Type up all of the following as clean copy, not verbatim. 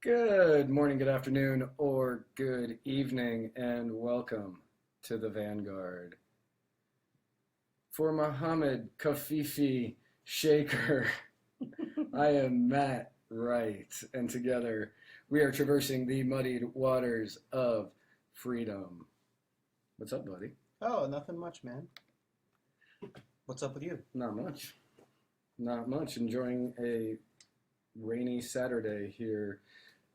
Good morning, good afternoon, or good evening, and welcome to the Vanguard. For Mohammed Kafifi Shaker, I am Matt Wright, and together we are traversing the muddied waters of freedom. What's up, buddy? Oh, nothing much, man. What's up with you? Not much. Not much. Enjoying a rainy Saturday here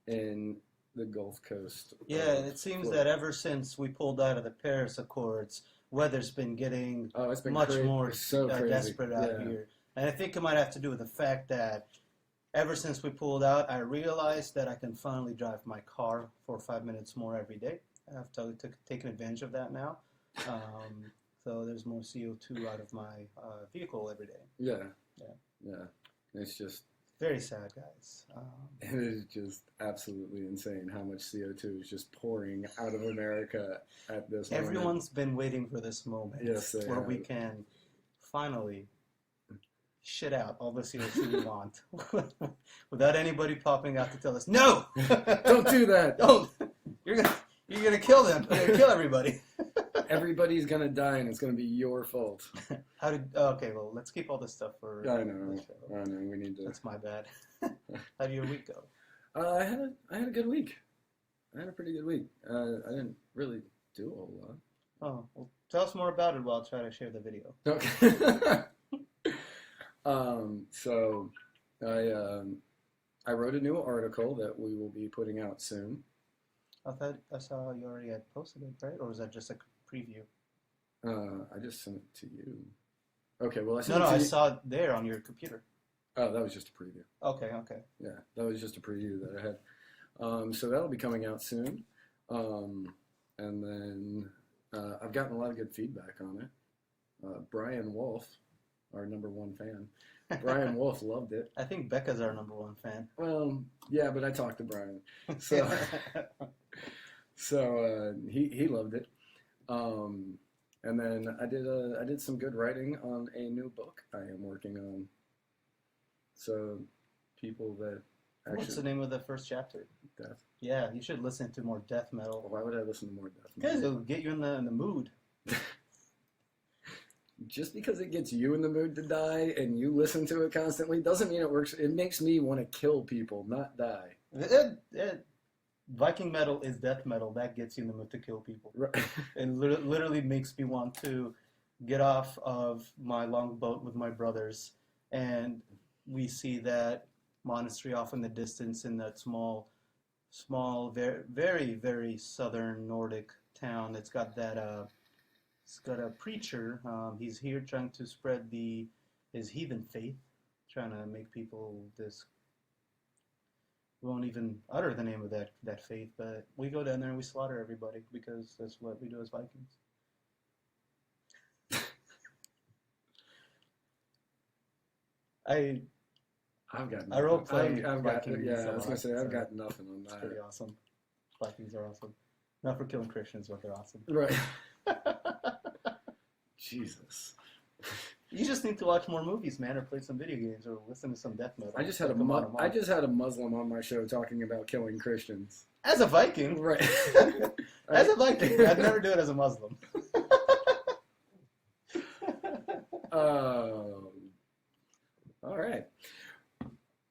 in the Gulf Coast. Yeah, it seems that ever since we pulled out of the Paris Accords, weather's been getting it's been much more so crazy. desperate out here. And I think it might have to do with the fact that ever since we pulled out, I realized that I can finally drive my car for 5 minutes more every day. I've taken advantage of that now. So there's more CO2 out of my vehicle every day. Yeah. It's just very sad, guys. It is just absolutely insane how much CO2 is just pouring out of America at this moment. Everyone's been waiting for this moment where we can finally shit out all the CO2 we want without anybody popping out to tell us, no! Don't do that! Don't! You're gonna kill them. You're gonna kill everybody. Everybody's gonna die, and it's gonna be your fault. Okay, well, let's keep all this stuff for I know. We need to. That's my bad. How did your week go? I had a good week. I had a pretty good week. I didn't really do a whole lot. Oh, well, tell us more about it while I try to share the video. Okay. So I wrote a new article that we will be putting out soon. I saw you already had posted it, right? Or was that just a preview? I just sent it to you. Okay, well I sent I it to you. saw it there on your computer. Oh, that was just a preview. Okay. Yeah, that was just a preview that I had. So that'll be coming out soon. And then I've gotten a lot of good feedback on it. Brian Wolf, our number one fan, Brian Wolf loved it. I think Becca's our number one fan. Well, yeah, but I talked to Brian, so he loved it. And then I did some good writing on a new book I am working on. So people that actually... What's the name of the first chapter? Death. Yeah, you should listen to more death metal. Why would I listen to more death metal? Because it'll get you in the mood. Just because it gets you in the mood to die and you listen to it constantly doesn't mean it works. It makes me want to kill people, not die. Viking metal is death metal. That gets you in the mood to kill people. Right. It literally makes me want to get off of my longboat with my brothers, and we see that monastery off in the distance in that small, very, very, very southern Nordic town. It's got that. It's got a preacher. He's here trying to spread his heathen faith, trying to make people we won't even utter the name of that faith, but we go down there and we slaughter everybody because that's what we do as Vikings. I role-played Vikings. I was going to say, I've got nothing on that. It's pretty awesome. Vikings are awesome. Not for killing Christians, but they're awesome. Right. Jesus. You just need to watch more movies, man, or play some video games, or listen to some death metal. I just had a Muslim on my show talking about killing Christians. As a Viking, right? As a Viking, I'd never do it as a Muslim. All right.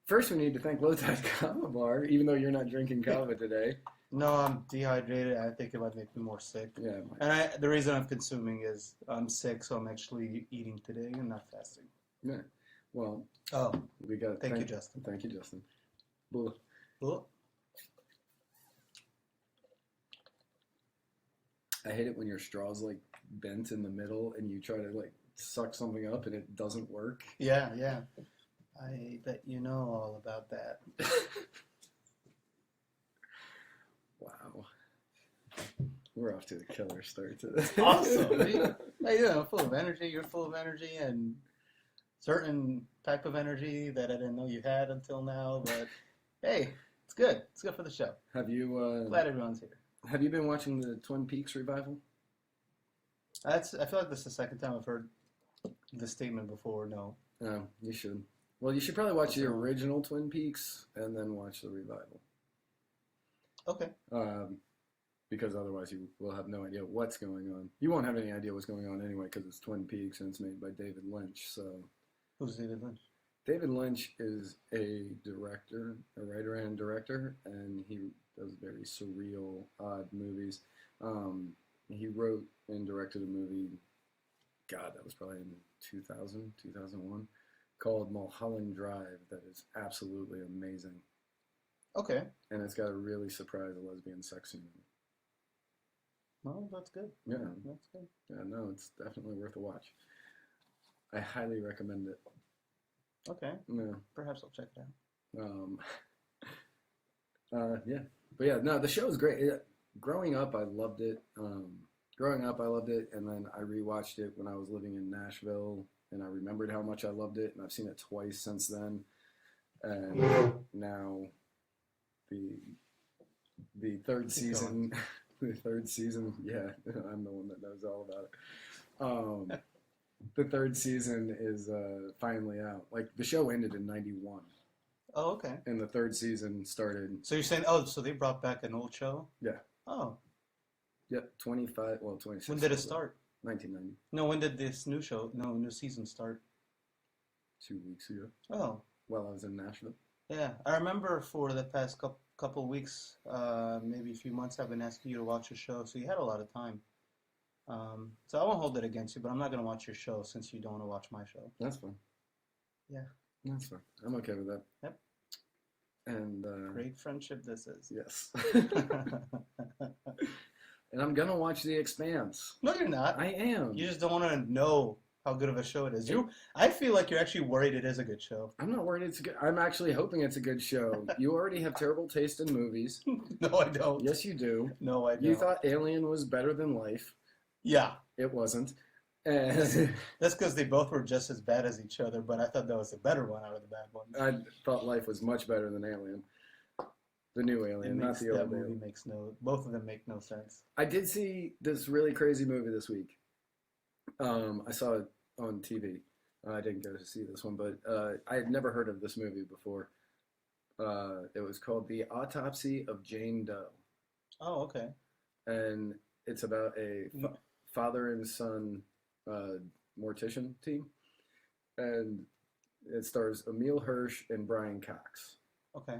First, we need to thank Low Tide Kava Bar, even though you're not drinking kava today. No, I'm dehydrated. I think it might make me more sick. Yeah. And the reason I'm consuming is I'm sick, so I'm actually eating today and not fasting. Yeah. Well. Oh. We got. Thank you, Justin. Thank you, Justin. Blah. Blah. I hate it when your straw's like bent in the middle and you try to like suck something up and it doesn't work. Yeah. I bet you know all about that. Wow. We're off to a killer start to this. Awesome. I'm full of energy. You're full of energy and certain type of energy that I didn't know you had until now. But hey, it's good. It's good for the show. Have you? Glad everyone's here. Have you been watching the Twin Peaks revival? I feel like this is the second time I've heard this statement before. No. You should. Well, you should probably watch the original Twin Peaks and then watch the revival. Okay. Because otherwise you will have no idea what's going on. You won't have any idea what's going on anyway because it's Twin Peaks and it's made by David Lynch. So Who's David Lynch? David Lynch is a director, a writer and director, and he does very surreal, odd movies. He wrote and directed a movie, God, that was probably in 2000, 2001, called Mulholland Drive that is absolutely amazing. Okay. And it's got a really surprise lesbian sex scene in it. Well, that's good. Yeah. That's good. Yeah, no, it's definitely worth a watch. I highly recommend it. Okay. Yeah. Perhaps I'll check it out. Yeah. But yeah, no, the show is great. Growing up, I loved it. And then I rewatched it when I was living in Nashville, and I remembered how much I loved it, and I've seen it twice since then. And now the third season, yeah, I'm the one that knows all about it. The third season is finally out. Like, the show ended in 91. Oh, okay. And the third season started. So you're saying, so they brought back an old show? Yeah. Oh. Yep, 26. When did it start? 1990. No, when did this new season start? 2 weeks ago. Oh. While I was in Nashville. Yeah, I remember for the past couple weeks, maybe a few months, I've been asking you to watch a show, so you had a lot of time. So I won't hold it against you, but I'm not going to watch your show since you don't want to watch my show. That's fine. Yeah. That's fine. I'm okay with that. Yep. And great friendship this is. Yes. And I'm gonna watch The Expanse. No, you're not. I am. You just don't want to know how good of a show it is. I feel like you're actually worried it is a good show. I'm not worried it's good. I'm actually hoping it's a good show. You already have terrible taste in movies. No, I don't. Yes, you do. No, I don't. You thought Alien was better than Life. Yeah. It wasn't. And that's because they both were just as bad as each other, but I thought that was the better one out of the bad ones. I thought Life was much better than Alien. The new Alien, not the old Alien. That movie both of them make no sense. I did see this really crazy movie this week. I saw it on TV. I didn't go to see this one, but I had never heard of this movie before. It was called The Autopsy of Jane Doe. Oh, okay. And it's about a father and son mortician team. And it stars Emile Hirsch and Brian Cox. Okay.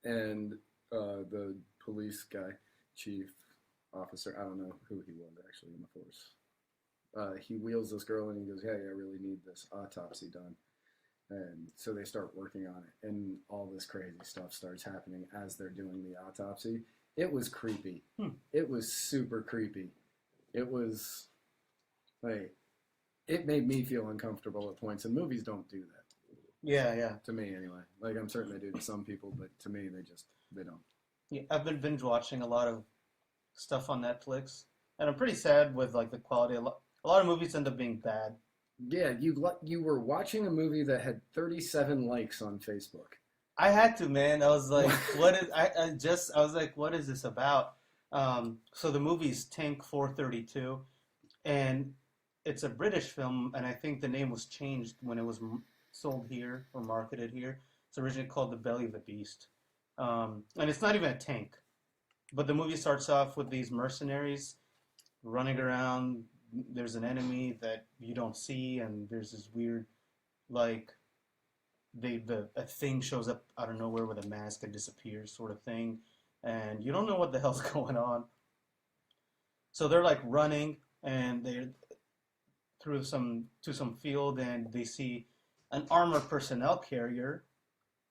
And the police guy, chief officer, I don't know who he was actually in the force. He wheels this girl and he goes, hey, I really need this autopsy done. And so they start working on it. And all this crazy stuff starts happening as they're doing the autopsy. It was creepy. It was super creepy. It was, like, it made me feel uncomfortable at points. And movies don't do that. Yeah. To me, anyway. Like, I'm certain they do to some people, but to me, they don't. Yeah, I've been binge watching a lot of stuff on Netflix, and I'm pretty sad with, like, the quality. A lot of movies end up being bad. Yeah, you were watching a movie that had 37 likes on Facebook. I had to, man. I was like, I was like, what is this about? So the movie's Tank 432, and it's a British film, and I think the name was changed when it was sold here or marketed here. It's originally called The Belly of the Beast. And it's not even a tank. But the movie starts off with these mercenaries running around. There's an enemy that you don't see, and there's this weird, like, a thing shows up out of nowhere with a mask and disappears sort of thing. And you don't know what the hell's going on. So they're, like, running, and they're to some field, and they see an armored personnel carrier,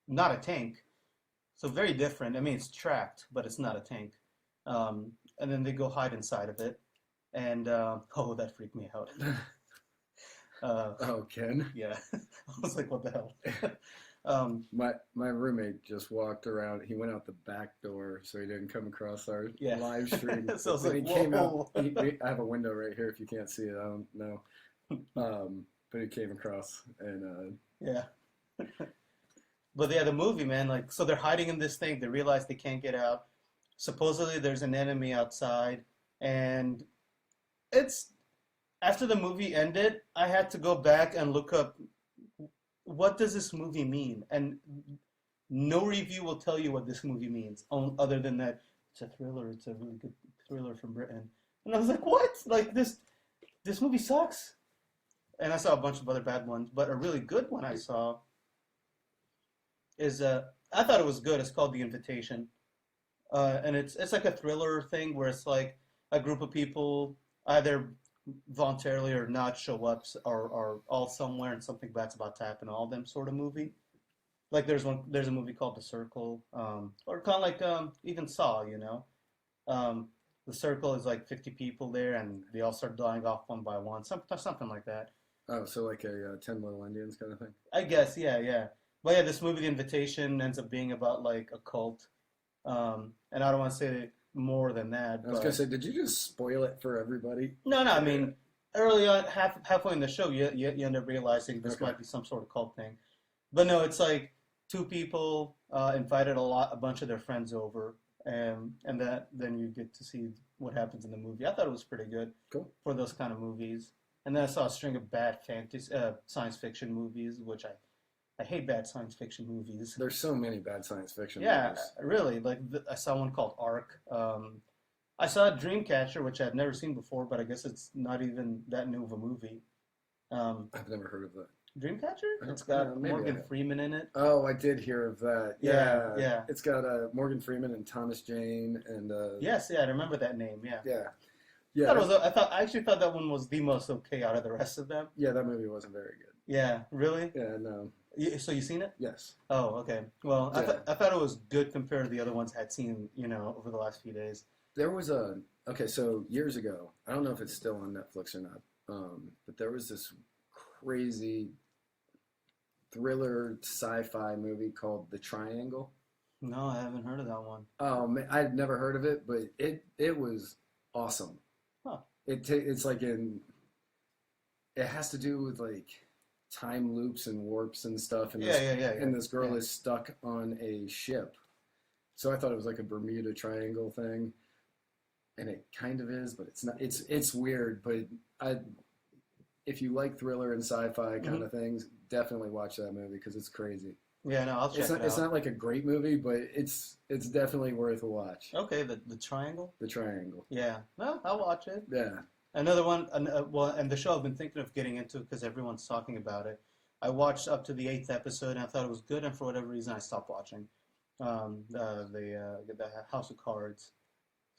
not a tank. So very different. I mean, it's tracked, but it's not a tank. And then they go hide inside of it. And, that freaked me out. Ken? Yeah. I was like, what the hell? My roommate just walked around. He went out the back door so he didn't come across our live stream. So I was like, he came out. I have a window right here if you can't see it. I don't know. But he came across and... Yeah. But yeah, the movie, man, like, so they're hiding in this thing. They realize they can't get out. Supposedly there's an enemy outside. And it's... After the movie ended, I had to go back and look up, what does this movie mean? And no review will tell you what this movie means, other than that it's a thriller. It's a really good thriller from Britain. And I was like, what? Like this movie sucks. And I saw a bunch of other bad ones, but a really good one I saw is I thought it was good. It's called The Invitation, and it's like a thriller thing where it's like a group of people either voluntarily or not show up or are all somewhere and something bad's about to happen to all of them sort of movie. Like there's a movie called The Circle, or kind of like even Saw, you know. The Circle is like 50 people there and they all start dying off one by one, something like that. Oh, so like a 10 Little Indians kind of thing? I guess, yeah. But yeah, this movie, The Invitation, ends up being about like a cult. And I don't want to say more than that. I was going to say, did you just spoil it for everybody? No, I mean, early on, halfway in the show, you end up realizing this Okay. might be some sort of cult thing. But no, it's like two people invited a bunch of their friends over, and then you get to see what happens in the movie. I thought it was pretty good Cool. for those kind of movies. And then I saw a string of bad fantasy, science fiction movies, which I hate bad science fiction movies. There's so many bad science fiction Yeah, movies. really. Like I saw one called Ark. I saw Dreamcatcher, which I'd never seen before, but I guess it's not even that new of a movie. I've never heard of that. Dreamcatcher? It's Yeah, got maybe I Morgan have. Freeman in it. Oh, I did hear of that. Yeah. It's got Morgan Freeman and Thomas Jane and Yes, I remember that name. Yeah. yeah, I actually thought that one was the most okay out of the rest of them. yeah. That movie wasn't very good. Yeah, really? Yeah, no, So you seen it? yes. Oh, okay. Well, Yeah. I thought it was good compared to the other ones I'd seen, over the last few days. There was so years ago. I don't know if it's still on Netflix or not. But there was this crazy thriller sci-fi movie called The Triangle. No, I haven't heard of that one. Oh man, I'd never heard of it, but it was awesome. Huh. It's like it has to do with like time loops and warps and stuff, and Yeah. and this girl Yeah. is stuck on a ship. So I thought it was like a Bermuda Triangle thing, and it kind of is, but it's not. It's weird, but if you like thriller and sci-fi kind of things, definitely watch that movie because it's crazy. Yeah, no, I'll check it out. It's not like a great movie, but it's definitely worth a watch. Okay, the Triangle? The Triangle. Yeah. No, I'll watch it. Yeah. Another one, and the show I've been thinking of getting into because everyone's talking about it. I watched up to the 8th episode and I thought it was good, and for whatever reason I stopped watching. The House of Cards.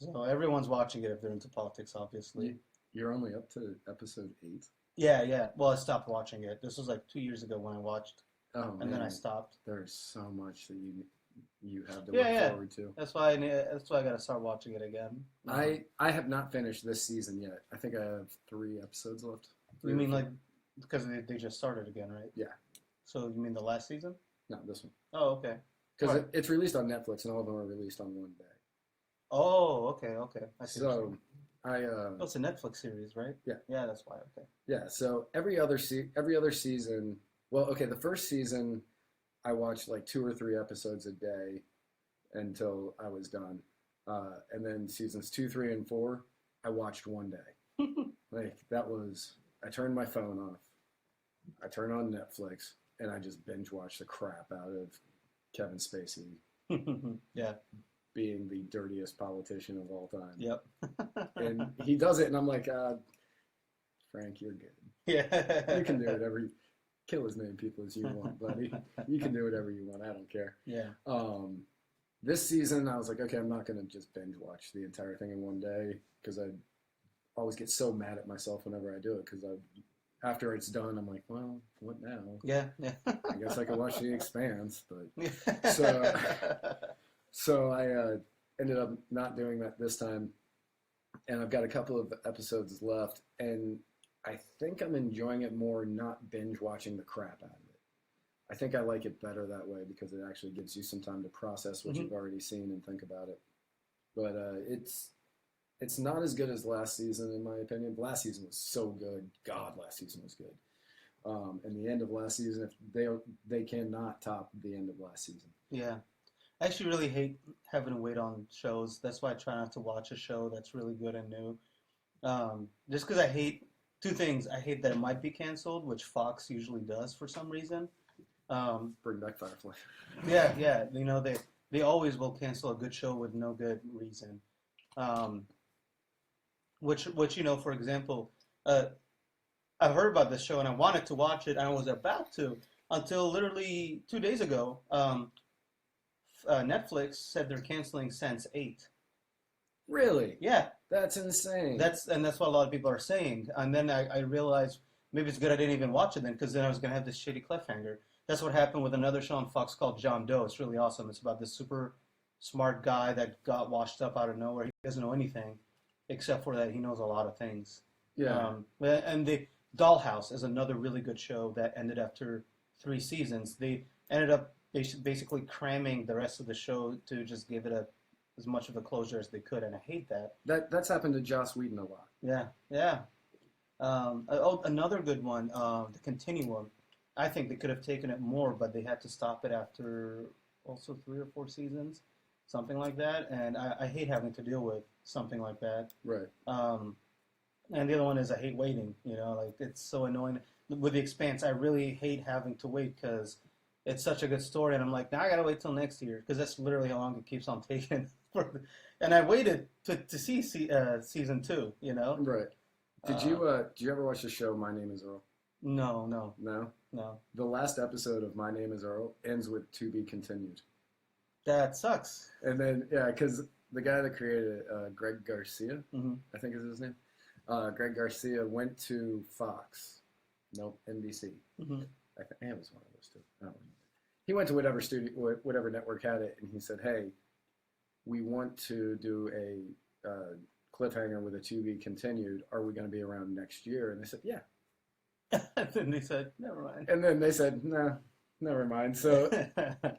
So everyone's watching it if they're into politics, obviously. You're only up to episode 8. Yeah. Well, I stopped watching it. This was like 2 years ago when I watched, Oh and man, then I stopped. there's so much that you have to Yeah, look yeah. forward to. That's why I got to start watching it again. I have not finished this season yet. I think I have 3 episodes left. You mean like because they just started again, right? Yeah. So you mean the last season? No, this one. Oh, okay. Because Right. it's released on Netflix, and all of them are released on one day. Oh, okay. I see. what you're So saying. I Oh, it's a Netflix series, right? Yeah. Yeah, that's why. Okay. yeah. So every other season. Well, okay. The first season, I watched like 2 or 3 episodes a day until I was done, and then seasons 2, 3, and 4, I watched one day. Like that was. I turned my phone off. I turned on Netflix, and I just binge watched the crap out of Kevin Spacey Yeah. being the dirtiest politician of all time. Yep. And he does it, and I'm like, Frank, you're good. Yeah. You can do whatever. Kill as many people as you want, buddy. You can do whatever you want. I don't care. Yeah. This season, I was like, okay, I'm not going to just binge watch the entire thing in one day because I always get so mad at myself whenever I do it because after it's done, I'm like, well, what now? Yeah. I guess I could watch The Expanse, but Yeah. so I ended up not doing that this time, and I've got a couple of episodes left, and I think I'm enjoying it more not binge watching the crap out of it. I think I like it better that way because it actually gives you some time to process what you've already seen and think about it. But it's not as good as last season, in my opinion. Last season was so good. God, last season was good. And the end of last season, if they cannot top the end of last season. Yeah. I actually really hate having to wait on shows. That's why I try not to watch a show that's really good and new. Just because I hate 2 things. I hate that it might be canceled, which Fox usually does for some reason. Bring back Firefly. Yeah. they always will cancel a good show with no good reason. Um, which for example, uh, I've heard about this show and I wanted to watch it and I was about to until literally 2 days ago. Netflix said they're canceling Sense8. Really? Yeah, That's insane. that's what a lot of people are saying. And then I realized maybe it's good I didn't even watch it then because then I was gonna have this shitty cliffhanger. That's what happened with another show on Fox called John Doe. It's really awesome. It's about this super smart guy that got washed up out of nowhere. He doesn't know anything except for that he knows a lot of things. Yeah. And the Dollhouse is another really good show that ended after 3 seasons. They ended up basically cramming the rest of the show to just give it as much of a closure as they could, and I hate that. That's happened to Joss Whedon a lot. Yeah, yeah. Another good one, The Continuum. I think they could have taken it more, but they had to stop it after also 3 or 4 seasons, something like that. And I hate having to deal with something like that. Right. And the other one is I hate waiting. Like it's so annoying. With The Expanse, I really hate having to wait because it's such a good story, and I'm like, now I gotta wait till next year because that's literally how long it keeps on taking. And I waited to see season 2. Right. Did you ever watch the show My Name Is Earl? No, No? The last episode of My Name Is Earl ends with "To Be Continued." that sucks. And then, yeah, because the guy that created it, Greg Garcia, Hmm. I think is his name. Greg Garcia went to Fox. Nope, NBC. Hmm. I think it was one of those two. I don't remember. He went to whatever studio, whatever network had it, and he said, "Hey, we want to do a cliffhanger with a "To Be Continued. Are we going to be around next year?" And they said, "Yeah." And then they said, never mind. And then they said, "No, never mind." So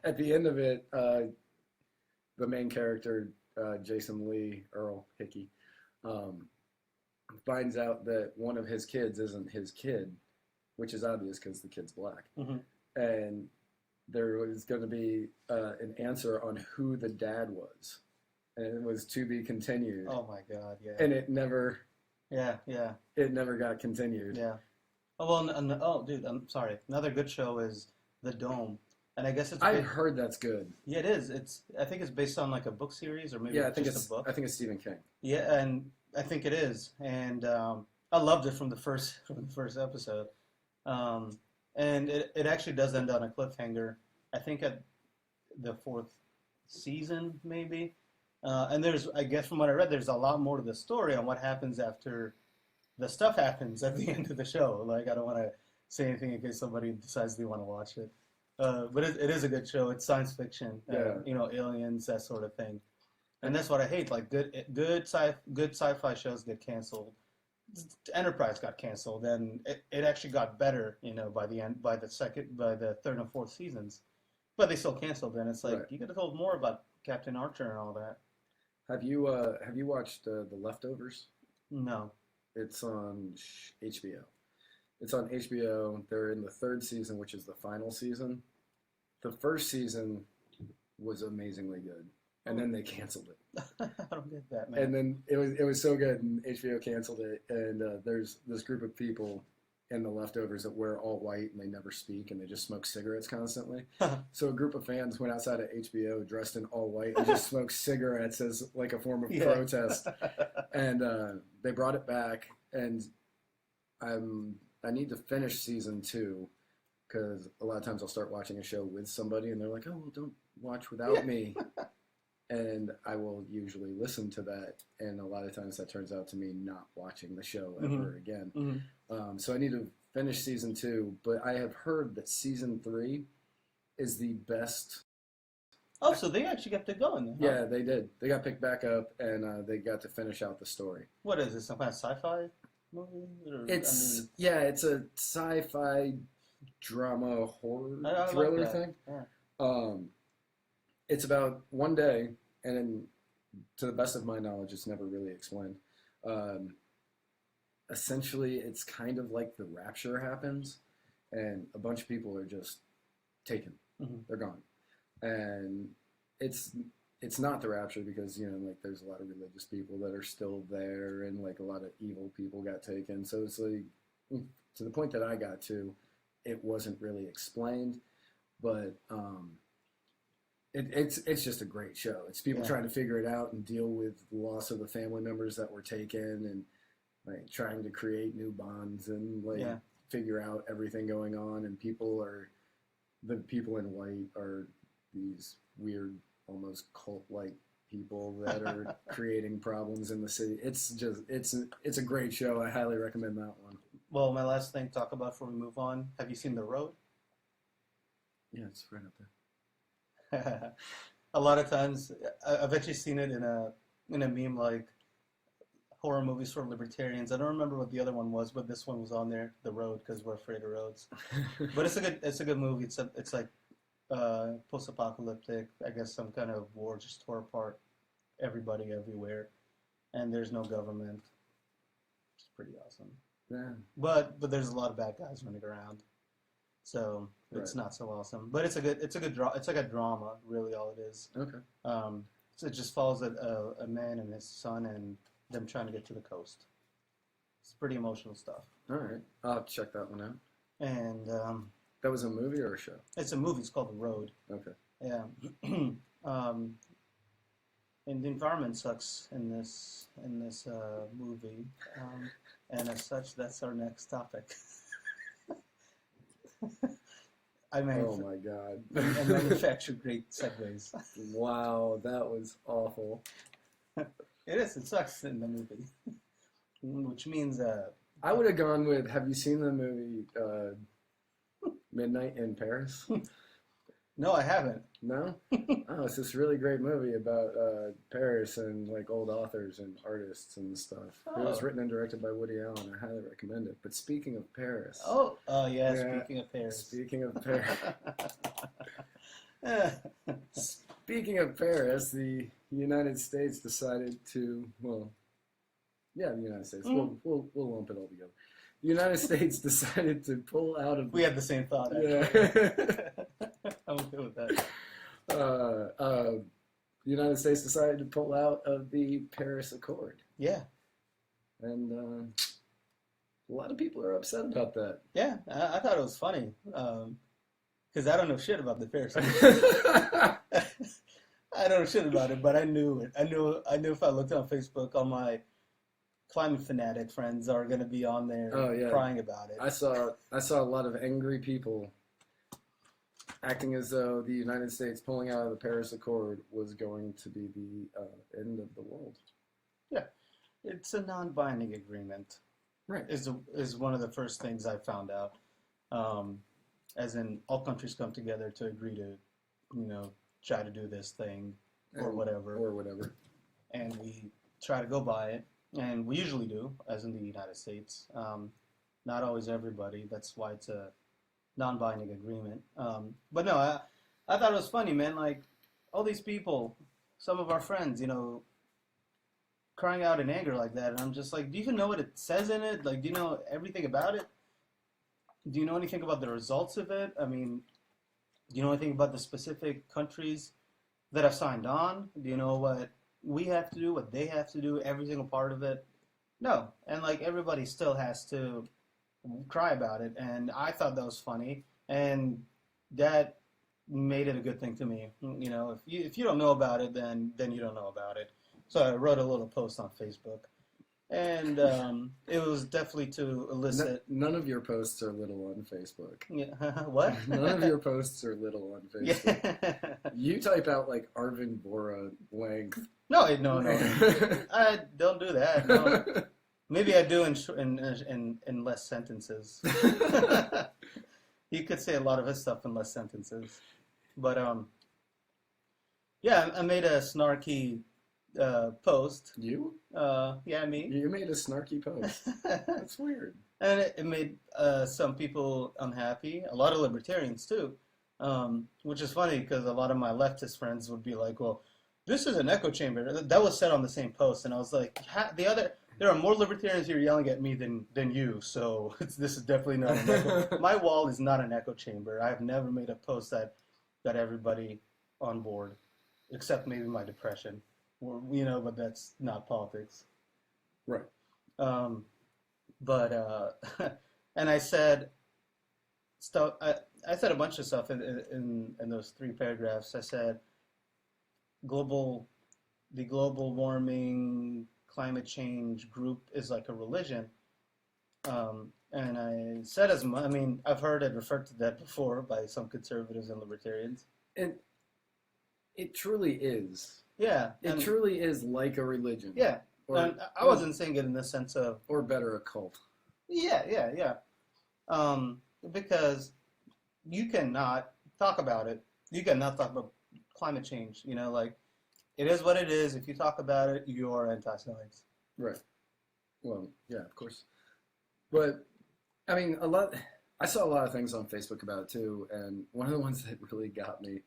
at the end of it, the main character, Jason Lee Earl Hickey, finds out that one of his kids isn't his kid, which is obvious because the kid's black. Hmm. And there was going to be an answer on who the dad was. And it was "To Be Continued." Oh my God, yeah. And it never got continued. Yeah. Oh, well, oh, dude, I'm sorry. Another good show is The Dome. And I guess I've heard that's good. Yeah, it is. I think it's based on like a book series or maybe Yeah, I think just a book. I think it's Stephen King. Yeah, and I think it is. And I loved it from the first episode. And it actually does end on a cliffhanger. I think at the 4th season, maybe. And I guess from what I read, there's a lot more to the story on what happens after the stuff happens at the end of the show. Like, I don't want to say anything in case somebody decides they want to watch it. But it is a good show. It's science fiction, aliens, that sort of thing. And that's what I hate. Like good sci-fi shows get canceled. Enterprise got canceled, and it actually got better, by the third and fourth seasons. But they still canceled, and it's like you could have told more about Captain Archer and all that. Have you watched The Leftovers? No. It's on HBO. It's on HBO. They're in the 3rd season, which is the final season. The first season was amazingly good, and then they canceled it. I don't get that, man. And then it was so good, and HBO canceled it. And there's this group of people in The Leftovers that wear all white, and they never speak, and they just smoke cigarettes constantly. So a group of fans went outside of HBO dressed in all white and just smoked cigarettes as like a form of protest. And they brought it back, and I need to finish season 2 because a lot of times I'll start watching a show with somebody, and they're like, "Oh, well, don't watch without me." And I will usually listen to that, and a lot of times that turns out to me not watching the show ever again. Mm-hmm. So I need to finish season 2, but I have heard that season 3 is the best. Oh, so they actually kept it going then, huh? Yeah, they did. They got picked back up, and they got to finish out the story. What is it, some kind of sci-fi movie? It's a sci-fi drama horror I thriller like that. thing. Yeah. It's about one day, and to the best of my knowledge, it's never really explained. Essentially, it's kind of like the rapture happens, and a bunch of people are just taken. Mm-hmm. They're gone. And it's not the rapture because, like there's a lot of religious people that are still there, and like a lot of evil people got taken. So it's like, to the point that I got to, it wasn't really explained, but it's just a great show. It's people Yeah. trying to figure it out and deal with the loss of the family members that were taken, and like trying to create new bonds and like Yeah. figure out everything going on. And the people in white are these weird, almost cult-like people that are creating problems in the city. It's a great show. I highly recommend that one. Well, my last thing to talk about before we move on. Have you seen The Road? Yeah, it's right up there. A lot of times, I've actually seen it in a meme like horror movies for libertarians. I don't remember what the other one was, but this one was on there, The Road, because we're afraid of roads. But it's a good movie. It's like post-apocalyptic. I guess some kind of war just tore apart everybody everywhere, and there's no government. It's pretty awesome. Yeah. But there's a lot of bad guys running around, so it's Right. not so awesome. But it's a good it's like a drama, really. All it is. Okay. So it just follows a man and his son and them trying to get to the coast. It's pretty emotional stuff. All right. I'll have to check that one out. And That was a movie or a show? it's a movie. It's called The Road. Okay. Yeah. And the environment sucks in this movie. And as such, that's our next topic. I Oh manuf- my God. I manufacture great segues. Wow, that was awful. It is. It sucks in the movie. Which means I would have gone with, have you seen the movie Midnight in Paris? no, I haven't. No? Oh, it's this really great movie about Paris and like old authors and artists and stuff. It was Oh. written and directed by Woody Allen. I highly recommend it. But speaking of Paris, Yeah. Yeah. Speaking of Paris. speaking of Paris, speaking of Paris, the United States decided to, well, yeah, the United States. We'll lump it all together. The United States decided to pull out of. We had the same thought. Actually. Yeah. I'm good with that. The United States decided to pull out of the Paris Accord, Yeah. and a lot of people are upset about that. Yeah. I thought it was funny because I don't know shit about the Paris. I don't know shit about it, but I knew it. I knew if I looked on Facebook, all my climate fanatic friends are going to be on there Oh, yeah. crying about it. I saw a lot of angry people acting as though the United States pulling out of the Paris Accord was going to be the end of the world. It's a non-binding agreement. Right. Is one of the first things I found out. As in, all countries come together to agree to, try to do this thing or whatever, and we try to go by it, and we usually do, as in the United States. Not always everybody. That's why it's a non-binding agreement. But no, I thought it was funny, man. Like all these people, some of our friends, crying out in anger like that, and I'm just like, do you even know what it says in it? Like, do you know everything about it? Do you know anything about the results of it? I mean, do you know anything about the specific countries that have signed on? Do you know what we have to do, what they have to do, every single part of it? No. And like everybody still has to cry about it, and I thought that was funny, and that made it a good thing to me. If you don't know about it, then you don't know about it. So I wrote a little post on Facebook, and it was definitely to elicit. None of your posts are little on Facebook. Yeah, what? None of your posts are little on Facebook. Yeah. You type out like Arvin Bora length. No. I don't do that. No. Maybe I do in less sentences. You could say a lot of his stuff in less sentences, but yeah, I made a snarky post. You? Yeah, me. You made a snarky post. That's weird. And it made some people unhappy, a lot of libertarians too, which is funny because a lot of my leftist friends would be like, well, this is an echo chamber. That was said on the same post, and I was like, there are more libertarians here yelling at me than you, so this is definitely not an echo. My wall is not an echo chamber. I've never made a post that got everybody on board, except maybe my depression, but that's not politics. Right. But and I said stuff. I said a bunch of stuff in those 3 paragraphs. I said global the global warming climate change group is like a religion. And I said as much. I mean, I've heard it referred to that before by some conservatives and libertarians. And it truly is. Yeah, It truly is like a religion. yeah. And I wasn't saying it in the sense of, or better, a cult. yeah. Because you cannot talk about it. You cannot talk about climate change. You know, like it is what it is. If you talk about it, you're anti-science. Right. Well, yeah, of course. But I mean, I saw a lot of things on Facebook about it too, and one of the ones that really got me.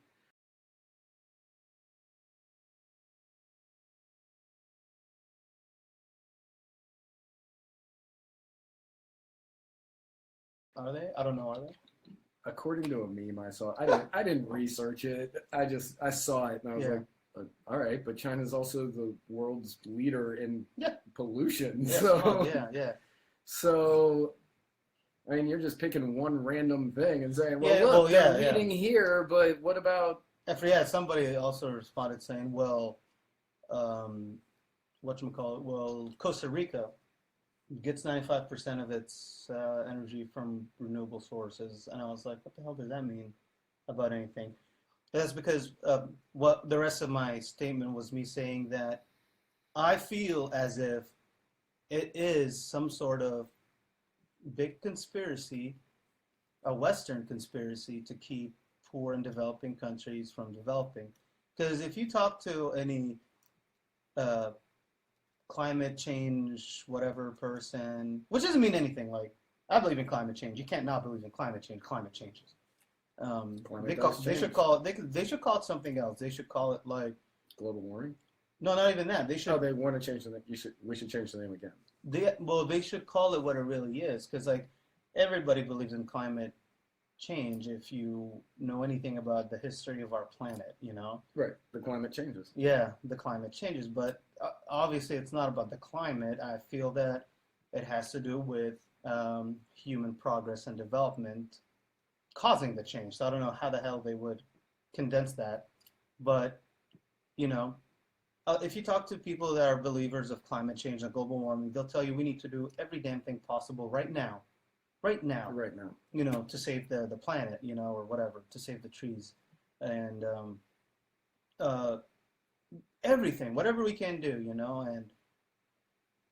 Are they? I don't know. Are they? According to a meme I saw, I didn't research it. I saw it and I was like, all right, but China's also the world's leader in pollution. Yeah. So Yeah. So I mean, you're just picking one random thing and saying, well, look, they're leading here, but what about? Somebody also responded saying, well, whatchamacallit, well, Costa Rica gets 95% of its energy from renewable sources. And I was like, what the hell does that mean about anything? That's because what the rest of my statement was me saying that I feel as if it is some sort of big conspiracy, a Western conspiracy to keep poor and developing countries from developing. Because if you talk to any climate change, whatever person, which doesn't mean anything, like, I believe in climate change. You can't not believe in climate change. Climate changes. They should call it something else. They should call it like global warming. No, not even that. They should. Oh, they want to change the name. We should change the name again. They should call it what it really is, because like everybody believes in climate change if you know anything about the history of our planet, you know. Right. The climate changes. Yeah, the climate changes, but obviously it's not about the climate. I feel that it has to do with human progress and development causing the change. So I don't know how the hell they would condense that, but you know. If you talk to people that are believers of climate change and global warming, they'll tell you we need to do every damn thing possible right now, you know, to save the planet, you know, or whatever, to save the trees, and everything, whatever we can do, you know. And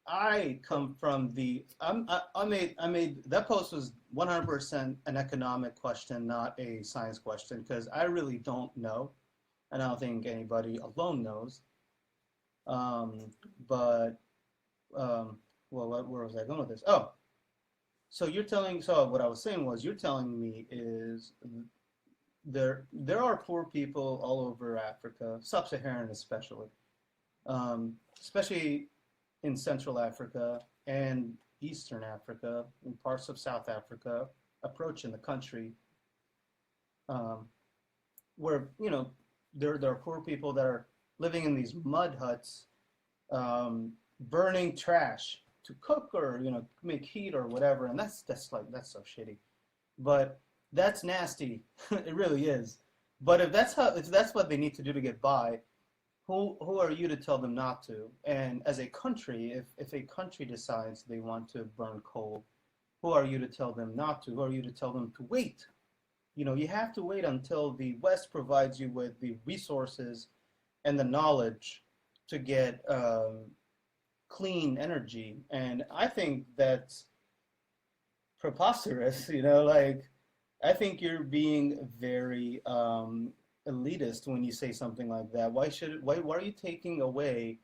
I come from I made that post was 100% an economic question, not a science question, because I really don't know, and I don't think anybody alone knows. Where was I going with this? Oh, so what I was saying was, you're telling me is there are poor people all over Africa, sub-Saharan especially in Central Africa and Eastern Africa, and parts of South Africa, approaching the country, where, you know, there are poor people that are living in these mud huts, burning trash to cook or, you know, make heat or whatever, and that's so shitty. But that's nasty. It really is. But if that's what they need to do to get by, who are you to tell them not to? And as a country, if a country decides they want to burn coal, who are you to tell them not to? Who are you to tell them to wait? You know, you have to wait until the West provides you with the resources and the knowledge to get clean energy. And I think that's preposterous, you know, like, I think you're being very elitist when you say something like that. Why are you taking away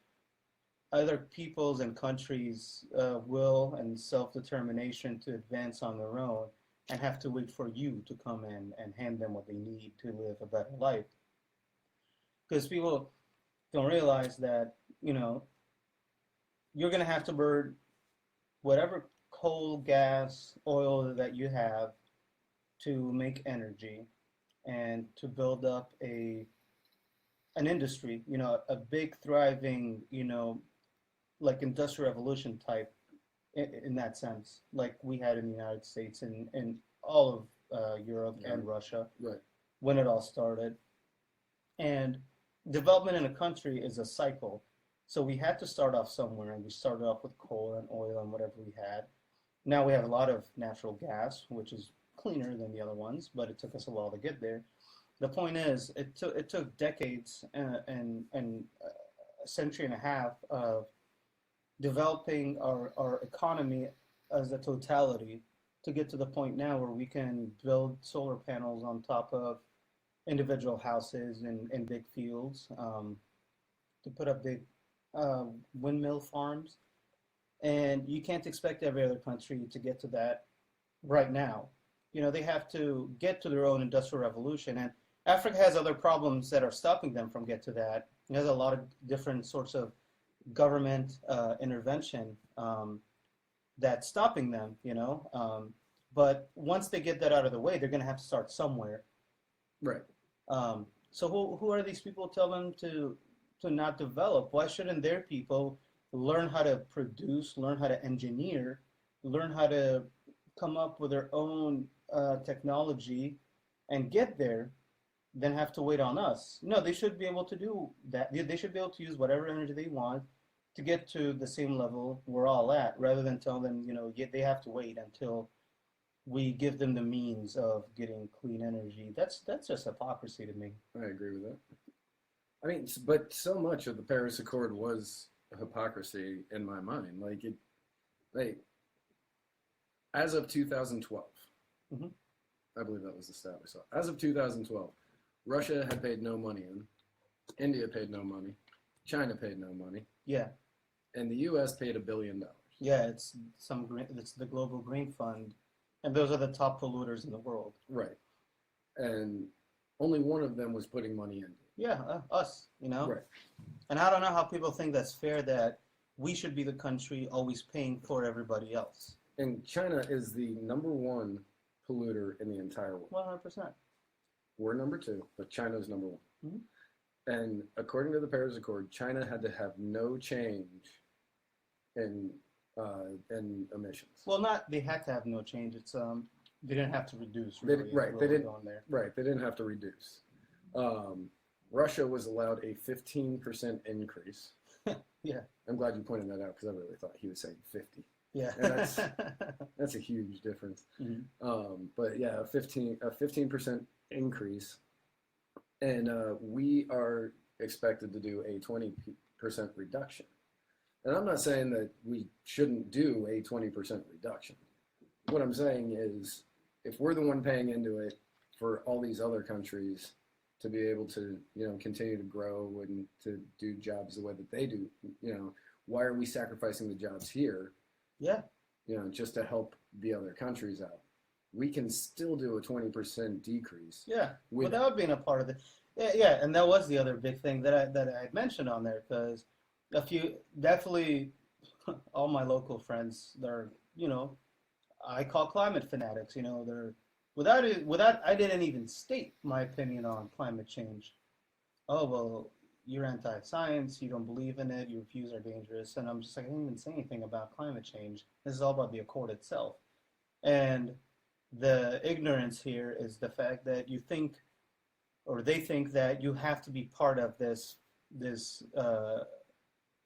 other people's and countries' will and self-determination to advance on their own, and have to wait for you to come in and hand them what they need to live a better life? Because people don't realize that, you know, you're going to have to burn whatever coal, gas, oil that you have to make energy and to build up an industry, you know, a big thriving, you know, like industrial revolution type in that sense, like we had in the United States and all of Europe and Russia, right, when it all started. And development in a country is a cycle. So we had to start off somewhere, and we started off with coal and oil and whatever we had. Now we have a lot of natural gas, which is cleaner than the other ones, but it took us a while to get there. The point is, it took decades and a century and a half of developing our economy as a totality to get to the point now where we can build solar panels on top of individual houses in big fields, to put up big windmill farms. And you can't expect every other country to get to that right now. They have to get to their own industrial revolution. And Africa has other problems that are stopping them from get to that. It has a lot of different sorts of government intervention that's stopping them. But once they get that out of the way, they're going to have to start somewhere. Right. So who are these people tell them to not develop? Why shouldn't their people learn how to produce, learn how to engineer, learn how to come up with their own technology and get there, then have to wait on us? No, they should be able to do that. They should be able to use whatever energy they want to get to the same level we're all at, rather than tell them, they have to wait until we give them the means of getting clean energy. That's just hypocrisy to me. I agree with that. I mean, but so much of the Paris Accord was hypocrisy in my mind. As of 2012, mm-hmm. I believe that was the stat we saw. As of 2012, Russia had paid no money in, India paid no money, China paid no money. Yeah. And the U.S. paid $1 billion. Yeah, it's the Global Green Fund, and those are the top polluters in the world. Right. And only one of them was putting money in. Yeah, us, Right. And I don't know how people think that's fair, that we should be the country always paying for everybody else. And China is the #1 polluter in the entire world. 100%. We're number 2, but China's number 1. Mm-hmm. And according to the Paris Accord, China had to have no change in emissions. Well, they had to have no change. It's they didn't have to reduce. Really, they didn't have to reduce. Russia was allowed a 15% increase. Yeah. I'm glad you pointed that out, because I really thought he was saying 50. Yeah. And that's a huge difference. Mm-hmm. But yeah, a 15% increase, and we are expected to do a 20% reduction. And I'm not saying that we shouldn't do a 20% reduction. What I'm saying is, if we're the one paying into it for all these other countries to be able to, continue to grow and to do jobs the way that they do, why are we sacrificing the jobs here? Yeah. Just to help the other countries out. We can still do a 20% decrease. Yeah, without being a part of it. Yeah, and that was the other big thing that I had mentioned on there, because definitely all my local friends, they're, I call climate fanatics. They're without I didn't even state my opinion on climate change. Oh, well, you're anti-science, you don't believe in it, your views are dangerous. And I'm just like, I didn't even say anything about climate change. This is all about the Accord itself. And the ignorance here is the fact that you think, or they think, that you have to be part of this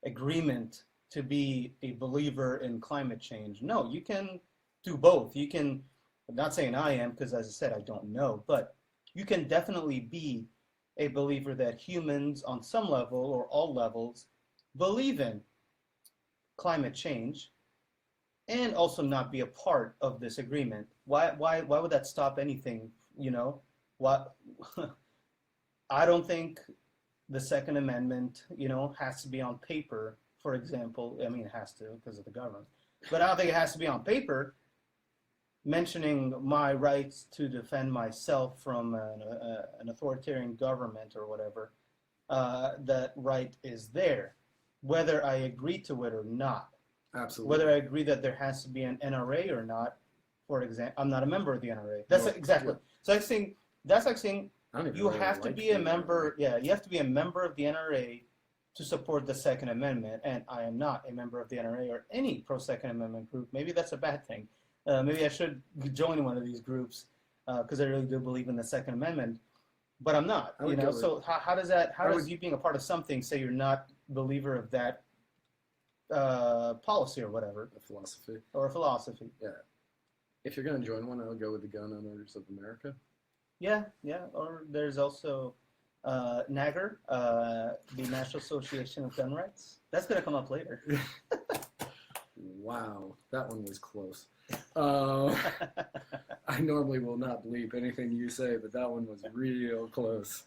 agreement to be a believer in climate change. No, you can do both. You can, I'm not saying I am, because as I said, I don't know, but you can definitely be a believer that humans on some level or all levels believe in climate change, and also not be a part of this agreement. Why would that stop anything? What? I don't think the Second Amendment, has to be on paper, for example. I mean, it has to because of the government, but I don't think it has to be on paper, mentioning my rights to defend myself from an authoritarian government or whatever. That right is there, whether I agree to it or not. Absolutely. Whether I agree that there has to be an NRA or not. For example, I'm not a member of the NRA. That's exactly. So that's like saying you have to be a member. Yeah, you have to be a member of the NRA to support the Second Amendment, and I am not a member of the NRA or any pro-Second Amendment group. Maybe that's a bad thing. Maybe I should join one of these groups because I really do believe in the Second Amendment. but I'm not. I would go with- So how does that? How I does would- you being a part of something say you're not a believer of that policy or whatever The philosophy. or philosophy? If you're going to join one, I would go with the Gun Owners of America. Yeah, yeah. Or there's also NAGR, the National Association of Gun Rights. That's gonna come up later. Wow, that one was close. I normally will not bleep anything you say, but that one was real close.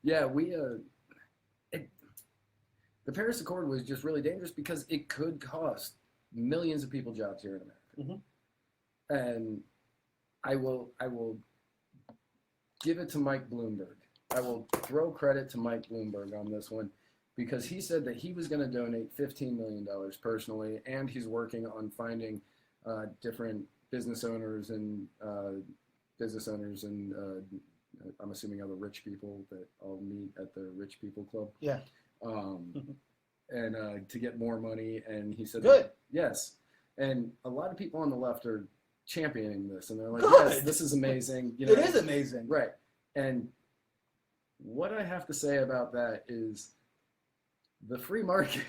Yeah, the Paris Accord was just really dangerous because it could cost millions of people jobs here in America. And I will give it to Mike Bloomberg. I will throw credit to Mike Bloomberg on this one because he said that he was going to donate $15 million personally, and he's working on finding different business owners and I'm assuming other rich people that all meet at the Rich People Club. Yeah. And to get more money, and he said, Good. Yes. And a lot of people on the left are championing this, and they're like, Good. yes, this is amazing. It is amazing. Right. And what I have to say about that is the free market.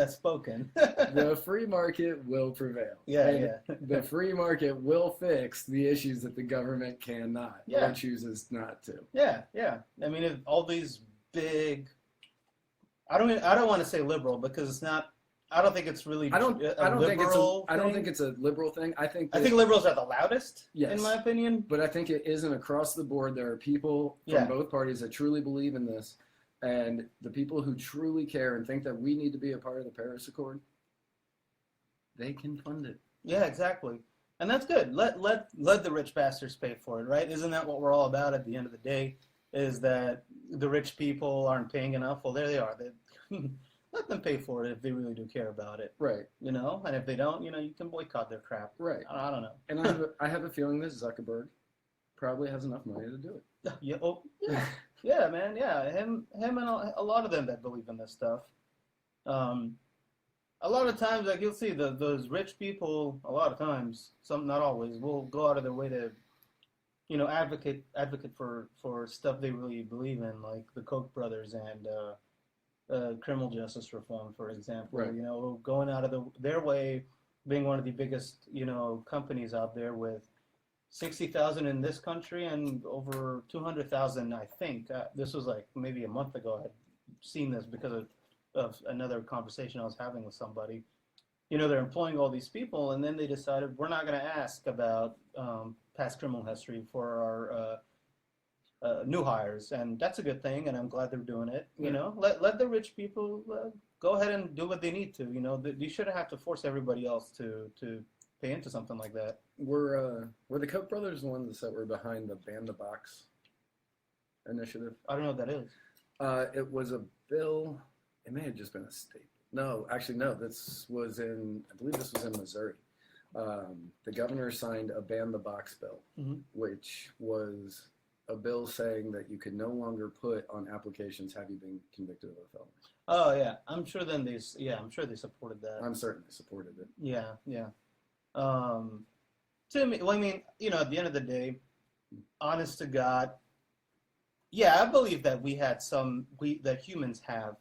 Spoken. The free market will prevail. Yeah, And yeah. The free market will fix the issues that the government cannot Yeah. or chooses not to. Yeah, yeah. I mean, if all these big, I don't want to say liberal because it's not. I don't think it's really. I don't think it's a liberal thing. I think liberals are the loudest, Yes. in my opinion. but I think it isn't across the board. There are people from Yeah. both parties that truly believe in this, and the people who truly care and think that we need to be a part of the Paris Accord, they can fund it. Yeah, exactly. And that's good. Let the rich bastards pay for it, right? Isn't that what we're all about at the end of the day? Is that the rich people aren't paying enough? Well, there they are. Let them pay for it if they really do care about it, Right, And if they don't, you can boycott their crap. right. I don't know. And I have a feeling that Zuckerberg probably has enough money to do it. Yeah. Oh, yeah. Yeah, man. Yeah. Him and a lot of them that believe in this stuff. A lot of times, like you'll see those rich people. A lot of times, some not always, will go out of their way to, advocate for stuff they really believe in, like the Koch brothers and criminal justice reform, for example. Right. Going out of their way, being one of the biggest companies out there with 60,000 in this country and over 200,000, I think. This was like maybe a month ago. I had seen this because of another conversation I was having with somebody. They're employing all these people, and then they decided we're not going to ask about past criminal history for our new hires, and that's a good thing, and I'm glad they're doing it. Yeah. Let the rich people go ahead and do what they need to. You shouldn't have to force everybody else to pay into something like that. Were the Koch brothers the ones that were behind the Ban the Box initiative? I don't know what that is. It was a bill. It may have just been a state. No, actually, no. I believe this was in Missouri. The governor signed a Ban the Box bill, Mhm. which was a bill saying that you could no longer put on applications, have you been convicted of a felony? Oh yeah, I'm sure they supported that. I'm certain they supported it. Yeah, yeah. To me, well, I mean, at the end of the day, honest to God, yeah, I believe that that humans have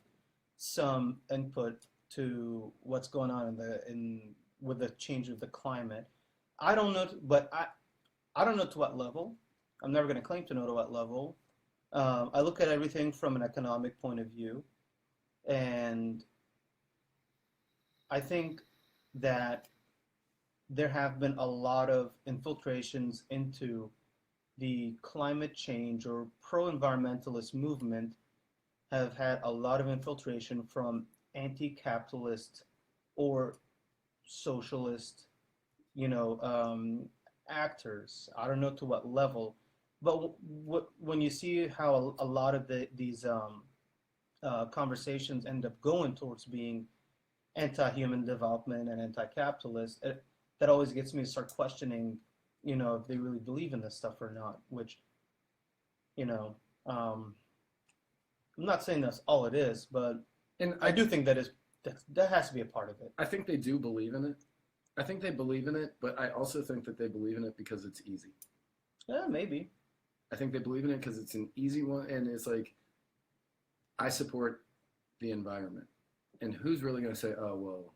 some input to what's going on with the change of the climate. I don't know, but I don't know to what level. I'm never going to claim to know to what level. I look at everything from an economic point of view, and I think that there have been a lot of infiltrations into the climate change or pro-environmentalist movement have had a lot of infiltration from anti-capitalist or socialist, actors. I don't know to what level, but when you see how a lot of these conversations end up going towards being anti-human development and anti-capitalist, that always gets me to start questioning, if they really believe in this stuff or not, which, I'm not saying that's all it is, but And I do think that has to be a part of it. I think they do believe in it. I think they believe in it, but I also think that they believe in it because it's easy. Yeah, maybe. I think they believe in it because it's an easy one, and it's like, I support the environment. And who's really going to say, oh, well,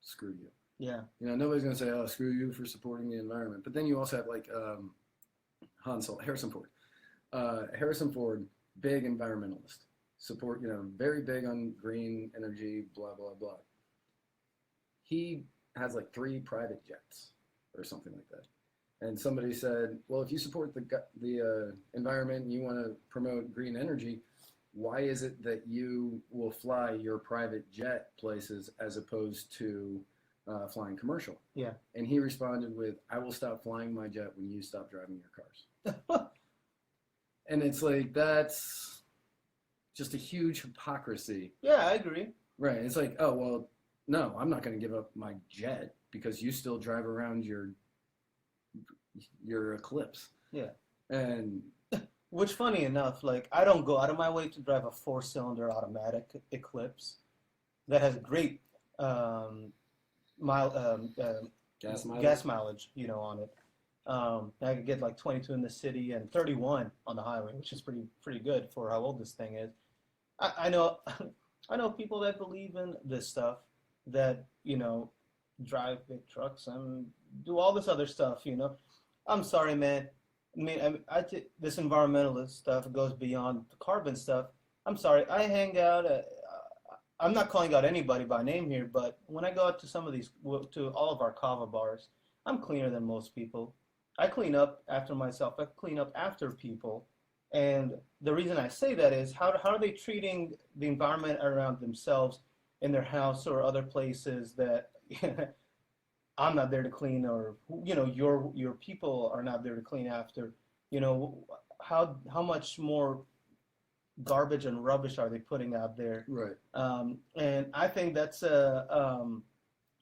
screw you? Yeah. Nobody's going to say, oh, screw you for supporting the environment. But then you also have like Harrison Ford. Harrison Ford, big environmentalist. Support, very big on green energy, blah, blah, blah. He has like 3 private jets or something like that. And somebody said, well, if you support the environment and you want to promote green energy, why is it that you will fly your private jet places as opposed to flying commercial? Yeah. And he responded with, I will stop flying my jet when you stop driving your cars. And it's like, that's just a huge hypocrisy. Yeah, I agree. Right. It's like, oh, well, no, I'm not going to give up my jet because you still drive around your Eclipse. Yeah. And which, funny enough, like, I don't go out of my way to drive a 4-cylinder automatic Eclipse that has great gas mileage, on it. I could get like 22 in the city and 31 on the highway, which is pretty good for how old this thing is. I know I know people that believe in this stuff, that drive big trucks and do all this other stuff. I'm sorry, man. I mean, this environmentalist stuff goes beyond the carbon stuff. I'm sorry. I hang out. I'm not calling out anybody by name here, but when I go out to to all of our kava bars, I'm cleaner than most people. I clean up after myself. I clean up after people. And the reason I say that is, how are they treating the environment around themselves in their house or other places that I'm not there to clean, or your people are not there to clean after? How much more garbage and rubbish are they putting out there? right. And I think that's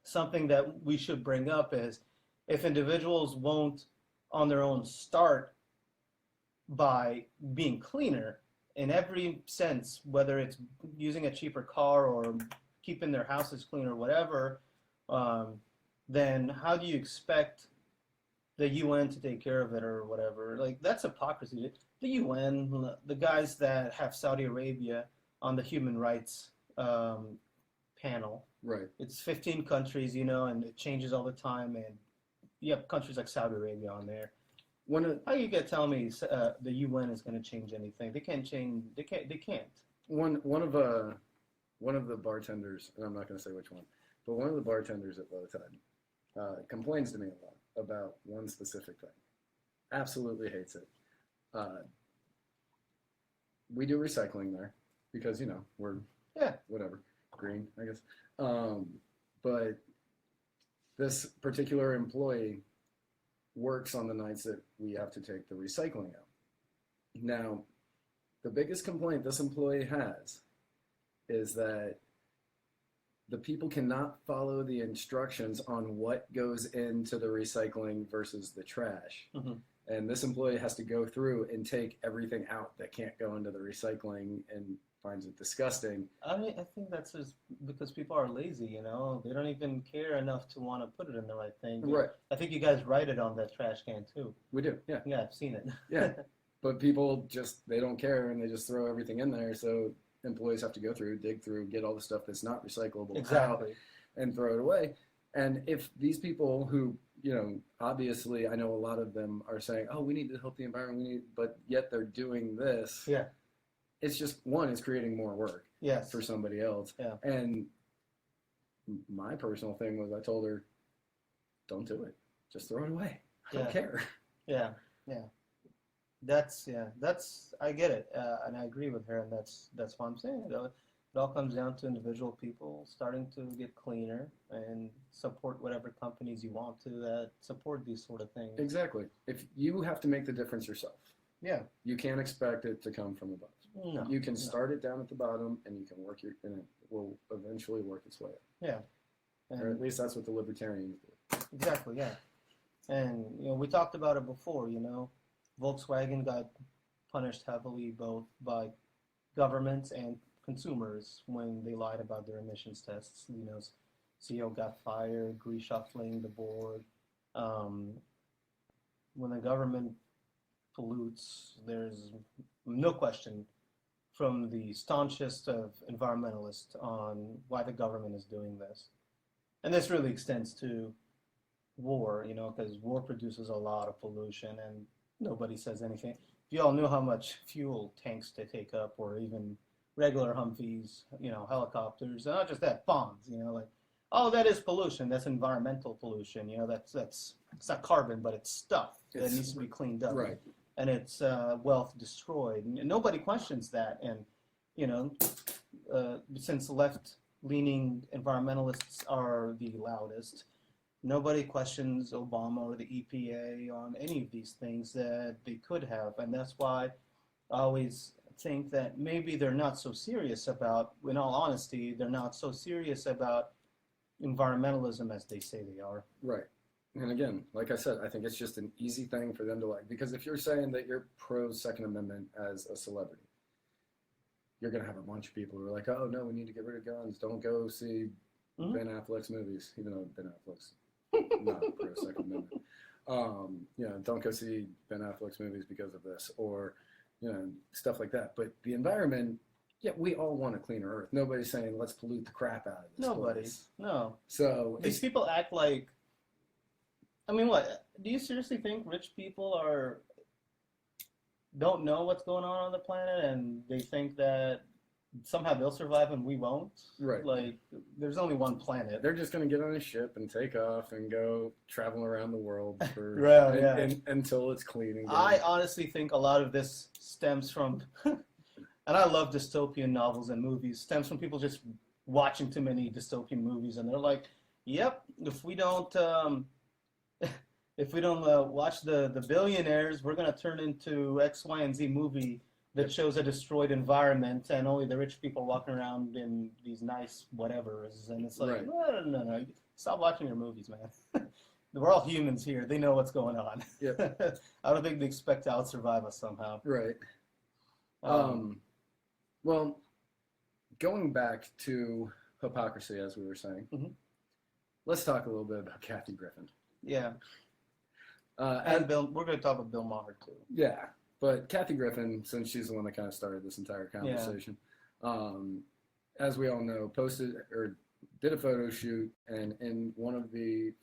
something that we should bring up, is if individuals won't on their own start by being cleaner in every sense, whether it's using a cheaper car or keeping their houses clean or whatever, then how do you expect the UN to take care of it or whatever? Like, that's hypocrisy. The UN, the guys that have Saudi Arabia on the human rights panel, Right. it's 15 countries, and it changes all the time, and you have countries like Saudi Arabia on there. How you gonna tell me the UN is going to change anything? They can't change. They can't. One of the bartenders, and I'm not going to say which one, but one of the bartenders at Low Tide complains to me a lot about one specific thing. Absolutely hates it. We do recycling there because we're whatever, green, I guess. But this particular employee works on the nights that we have to take the recycling out. Now, the biggest complaint this employee has is that the people cannot follow the instructions on what goes into the recycling versus the trash. Mm-hmm. And this employee has to go through and take everything out that can't go into the recycling and finds it disgusting. I mean, I think that's just because people are lazy, They don't even care enough to want to put it in the right thing. Right. I think you guys write it on that trash can too. We do, yeah. Yeah, I've seen it. Yeah. But people they don't care, and they just throw everything in there. So employees have to go through, dig through, get all the stuff that's not recyclable out and throw it away. And if these people who, obviously I know a lot of them are saying, oh, we need to help the environment, but yet they're doing this. Yeah. It's just, one, it's creating more work for somebody else. Yeah. And my personal thing was, I told her, don't do it. Just throw it away. I don't care. Yeah. Yeah. That's I get it, and I agree with her, and that's what I'm saying. It all comes down to individual people starting to get cleaner and support whatever companies you want to that support these sort of things. Exactly. If you have to make the difference yourself. Yeah. You can't expect it to come from above. No. You can start it down at the bottom, and you can and it will eventually work its way up. Yeah. Or at least that's what the libertarians do. Exactly, yeah. And, we talked about it before, Volkswagen got punished heavily both by governments and consumers when they lied about their emissions tests. CEO got fired, reshuffling the board. When the government pollutes. There's no question from the staunchest of environmentalists on why the government is doing this. And this really extends to war, because war produces a lot of pollution and nobody says anything. If you all knew how much fuel tanks they take up, or even regular Humvees, helicopters, and not just that, bombs, oh, that is pollution. That's environmental pollution. That's it's not carbon, but it's stuff that needs to be cleaned up. Right. And it's wealth destroyed. And nobody questions that. And, since left-leaning environmentalists are the loudest, nobody questions Obama or the EPA on any of these things that they could have. And that's why I always think that maybe they're not so serious about, in all honesty, they're not so serious about environmentalism as they say they are. Right. And again, like I said, I think it's just an easy thing for them to like, because if you're saying that you're pro Second Amendment as a celebrity, you're going to have a bunch of people who are like, oh, no, we need to get rid of guns. Don't go see Ben Affleck's movies, even though Ben Affleck's not pro Second Amendment. Don't go see Ben Affleck's movies because of this, or, stuff like that. But the environment, yeah, we all want a cleaner earth. Nobody's saying let's pollute the crap out of this Nobody. place. No. So these people act like, I mean, what? Do you seriously think rich people don't know what's going on the planet, and they think that somehow they'll survive and we won't? Right. Like, there's only one planet. They're just going to get on a ship and take off and go travel around the world for until it's clean and good. I honestly think a lot of this stems from, and I love dystopian novels and movies, stems from people just watching too many dystopian movies, and they're like, yep, if we don't watch the billionaires, we're going to turn into X, Y, and Z movie that shows a destroyed environment and only the rich people walking around in these nice whatevers. And it's like, no. Stop watching your movies, man. We're all humans here. They know what's going on. Yep. I don't think they expect to outsurvive us somehow. Right. Well, going back to hypocrisy, as we were saying, let's talk a little bit about Kathy Griffin. Yeah. And Bill, we're going to talk about Bill Maher too. Yeah, but Kathy Griffin, since she's the one that kind of started this entire conversation, as we all know, did a photo shoot, and in one of the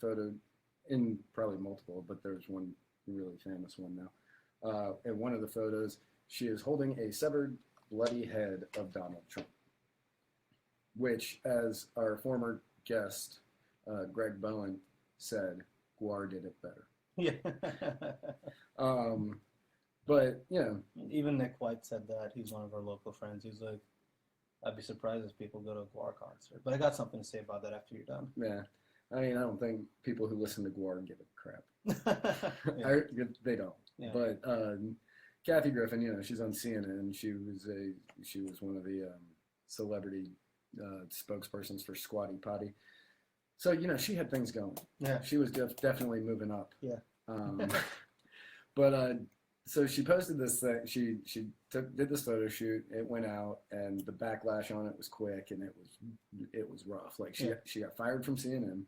in probably multiple, but there's one really famous one now. In one of the photos, she is holding a severed, bloody head of Donald Trump, which, as our former guest, Greg Bowen, said, Guar did it better. Yeah. But, even Nick White said that. He's one of our local friends. He's like, I'd be surprised if people go to a Guar concert. But I got something to say about that after you're done. Yeah. I mean, I don't think people who listen to Guar give a crap. They don't. Yeah. But Kathy Griffin, she's on CNN. She was one of the celebrity spokespersons for Squatty Potty. So, she had things going. Yeah. She was definitely moving up. Yeah. But so she posted this thing. She did this photo shoot. It went out, and the backlash on it was quick, and it was rough. Like she got fired from CNN.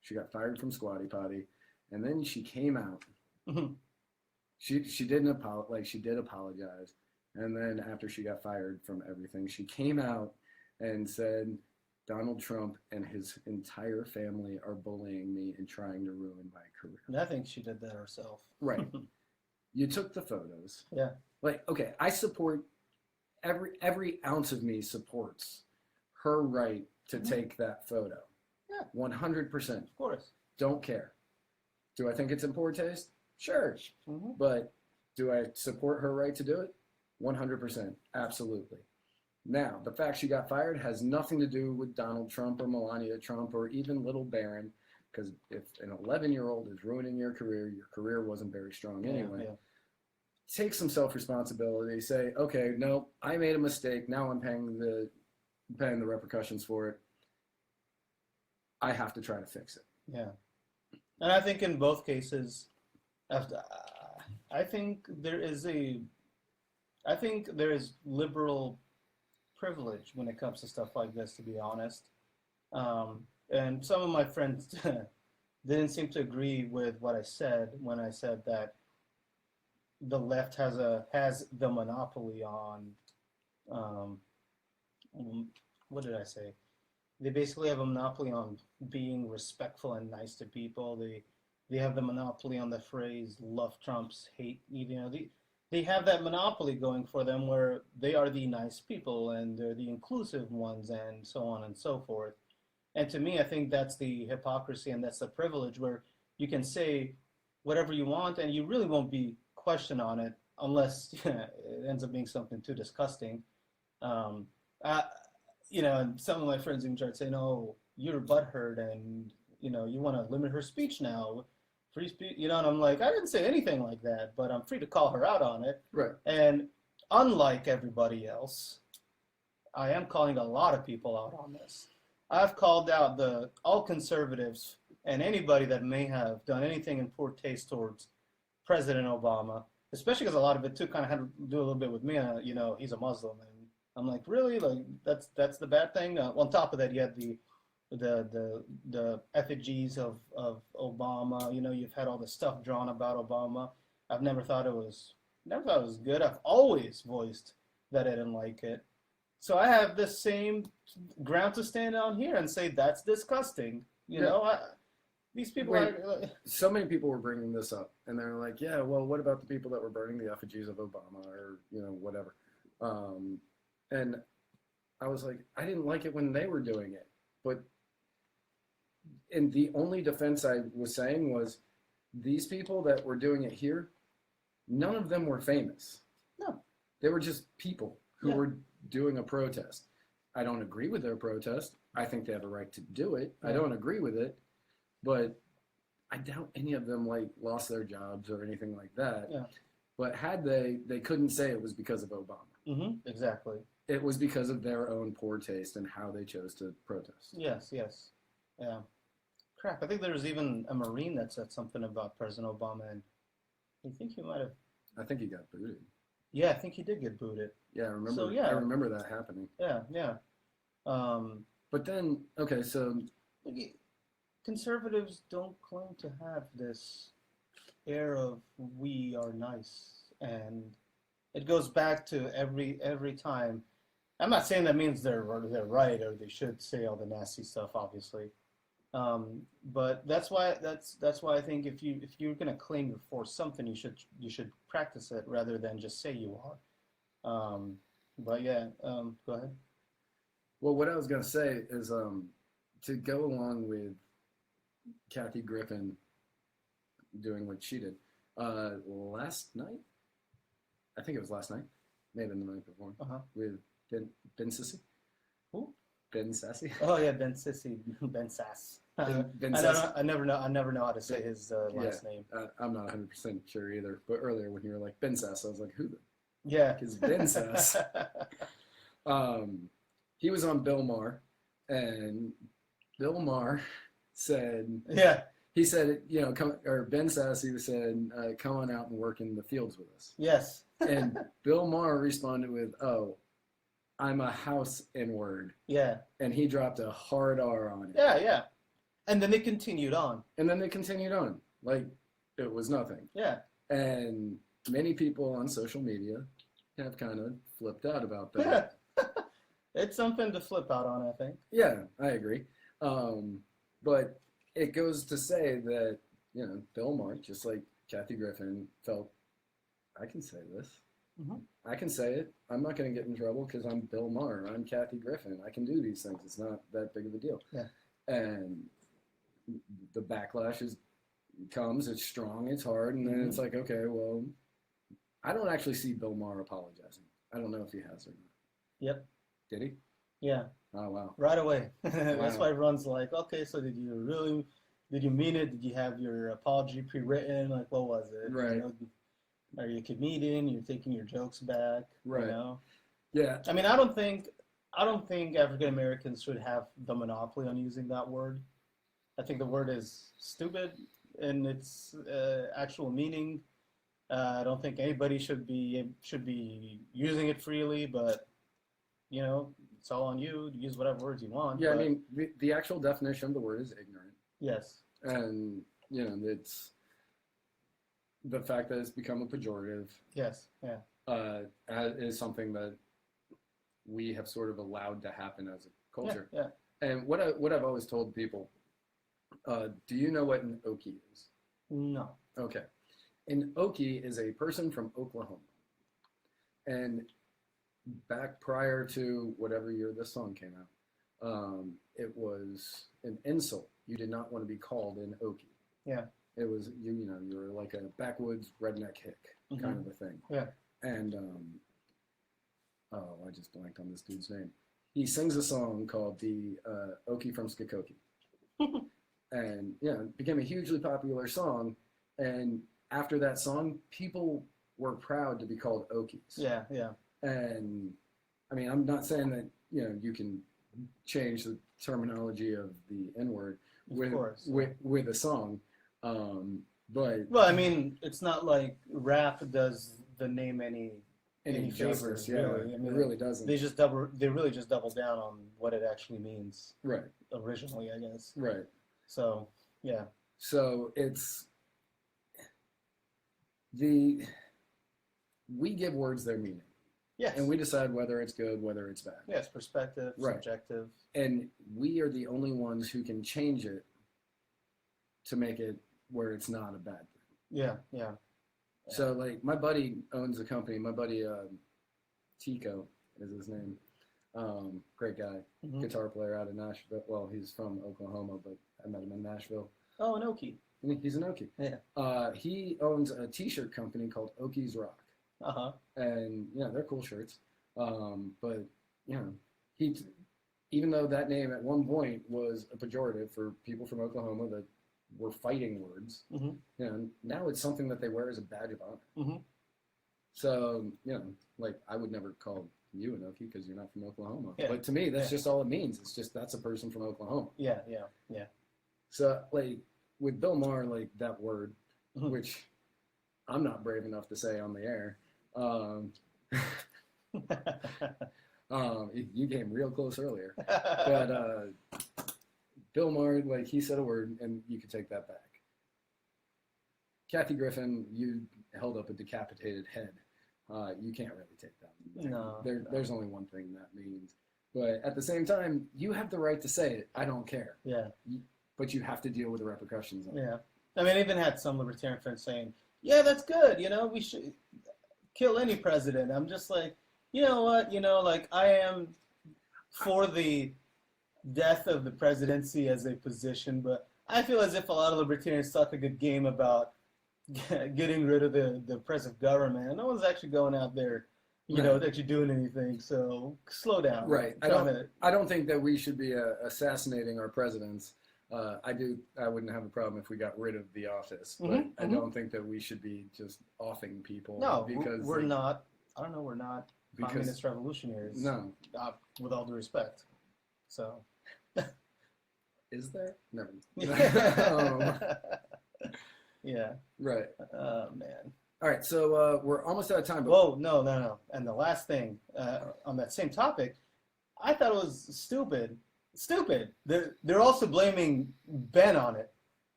She got fired from Squatty Potty, and then she came out. She didn't apologize. She did apologize, and then after she got fired from everything, she came out and said, Donald Trump and his entire family are bullying me and trying to ruin my career. And I think she did that herself. Right. You took the photos. Yeah. Like, okay, I support every ounce of me supports her right to take that photo. Yeah. 100%. Of course. Don't care. Do I think it's in poor taste? Sure. But do I support her right to do it? 100%. Absolutely. Now, the fact she got fired has nothing to do with Donald Trump or Melania Trump or even Little Barron, because if an 11-year-old is ruining your career wasn't very strong anyway. Yeah. Take some self-responsibility. Say, okay, no, I made a mistake. Now I'm paying the repercussions for it. I have to try to fix it. Yeah. And I think in both cases, I think there is liberal privilege when it comes to stuff like this, to be honest. And some of my friends didn't seem to agree with what I said when I said that the left has the monopoly on um, what did I say? They basically have a monopoly on being respectful and nice to people. They have the monopoly on the phrase "love trumps hate." They have that monopoly going for them, where they are the nice people and they're the inclusive ones, and so on and so forth. And to me, I think that's the hypocrisy and that's the privilege, where you can say whatever you want and you really won't be questioned on it unless it ends up being something too disgusting. Um, I, and some of my friends even start saying, "Oh, you're butthurt, and you want to limit her speech now, free speech." And I'm like, I didn't say anything like that, but I'm free to call her out on it. Right. And unlike everybody else, I am calling a lot of people out on this. I've called out all conservatives and anybody that may have done anything in poor taste towards President Obama, especially because a lot of it too kind of had to do a little bit with me. He's a Muslim, and I'm like, really? Like that's the bad thing. On top of that, you had the effigies of Obama. You've had all the stuff drawn about Obama. I've never thought it was good. I've always voiced that I didn't like it. So I have the same ground to stand on here and say that's disgusting. These people so many people were bringing this up, and they're like, yeah, well, what about the people that were burning the effigies of Obama, or whatever. And I was like, I didn't like it when they were doing it, but the only defense I was saying was, these people that were doing it here, none of them were famous. No, they were just people who were doing a protest. I don't agree with their protest. I think they have a right to do it. I don't agree with it, but I doubt any of them lost their jobs or anything like that. Yeah. But had they couldn't say it was because of Obama. Mm-hmm. Exactly. It was because of their own poor taste and how they chose to protest. Yes. Yeah. Crap, I think there was even a Marine that said something about President Obama, and I think he might have... I think he got booted. Yeah, I think he did get booted. Yeah, I remember. So, yeah. I remember that happening. Yeah. But then, okay, so... Conservatives don't claim to have this air of we are nice, and it goes back to every time. I'm not saying that means they're right or they should say all the nasty stuff, obviously, but that's why I think if you're gonna claim you're for something, you should practice it rather than just say you are. But yeah, go ahead. Well, what I was gonna say is to go along with Kathy Griffin doing what she did last night. I think it was last night, maybe the night before, with Ben Sissy. Who? Ben Sassy. Oh yeah, Ben Sissy, Ben Sass. Ben I never know how to say his last name. I'm not 100% sure either. But earlier when you were like Ben Sass, I was like, who? Yeah, because Ben Sass. He was on Bill Maher, and Bill Maher said, yeah. He said, Ben Sassy said, come on out and work in the fields with us. Yes. And Bill Maher responded with, oh, I'm a house N-word. Yeah. And he dropped a hard R on it. Yeah. And then they continued on. Like it was nothing. Yeah. And many people on social media have kind of flipped out about that. Yeah. It's something to flip out on, I think. Yeah, I agree. But it goes to say that, Bill Maher, just like Kathy Griffin, felt, I can say this. Mm-hmm. I can say it. I'm not going to get in trouble because I'm Bill Maher. I'm Kathy Griffin. I can do these things. It's not that big of a deal. Yeah. And the backlash comes. It's strong. It's hard. And then it's like, okay, well, I don't actually see Bill Maher apologizing. I don't know if he has or not. Yep. Did he? Yeah. Oh, wow. Right away. That's why everyone's like, okay, so did you mean it? Did you have your apology pre-written? Like, what was it? Right. Are you a comedian? You're taking your jokes back? Right. Yeah. I mean, I don't think African Americans should have the monopoly on using that word. I think the word is stupid in its actual meaning. I don't think anybody should be using it freely, but it's all on you to use whatever words you want. Yeah, but, I mean, the actual definition of the word is ignorant. Yes. And, the fact that it's become a pejorative Yes. Yeah. is something that we have sort of allowed to happen as a culture. Yeah. And what I've always told people, do you know what an Okie is? No. Okay. An Okie is a person from Oklahoma. And back prior to whatever year this song came out, it was an insult. You did not want to be called an Okie. Yeah. It was, you know, you were like a backwoods redneck hick kind of a thing. Yeah. And, I just blanked on this dude's name. He sings a song called the Okie from Skikokie. And, you know, it became a hugely popular song. And after that song, people were proud to be called Okies. Yeah. Yeah. And, I mean, I'm not saying that, you know, you can change the terminology of the N-word with a song. But well, I mean, it's not like rap does the name any justice. favors, Yeah, really. I mean, it really doesn't. They really just double down on what it actually means. Right. Originally, I guess. Right. So, yeah. So it's we give words their meaning. Yes. And we decide whether it's good, whether it's bad. Yes, perspective, Right. subjective. And we are the only ones who can change it to make it where it's not a bad thing. Yeah, yeah. So, like, my buddy owns a company. My buddy, Tico is his name. Great guy. Mhm. Guitar player out of Nashville. Well, he's from Oklahoma, but I met him in Nashville. Oh, an Okie. He's an Okie. Yeah. He owns a t-shirt company called Okies Rock. Uh-huh. And, yeah, they're cool shirts. But, you know, even though that name at one point was a pejorative for people from Oklahoma that were fighting words, Mm-hmm. you know, now it's something that they wear as a badge of honor. Mm-hmm. So, you know, like, I would never call you an Okie because you're not from Oklahoma. Yeah. But to me, that's Yeah. just all it means. It's just that's a person from Oklahoma. Yeah, yeah, yeah. So, like, with Bill Maher, like, that word, Mhm. which I'm not brave enough to say on the air, you came real close earlier. But Bill Maher, like, he said a word, and you could take that back. Kathy Griffin, you held up a decapitated head. You can't really take that. No. There's only one thing that means. But at the same time, you have the right to say it. I don't care. Yeah. But you have to deal with the repercussions of it. Yeah. I mean, I even had some libertarian friends saying, yeah, that's good. You know, we should kill any president. I'm just like, you know what? You know, like, I am for the death of the presidency as a position, but I feel as if a lot of libertarians talk a good game about getting rid of the oppressive government. No one's actually going out there, you know, actually doing anything. So slow down. Right. I don't think that we should be assassinating our presidents. I wouldn't have a problem if we got rid of the office, but I don't think that we should be just offing people. No, because we're not. I don't know. We're not communist revolutionaries. No. With all due respect. So. Is there? Never. Yeah. Right. Oh, man. All right, so we're almost out of time. But Whoa, no. And the last thing, on that same topic, I thought it was stupid. They're also blaming Ben on it.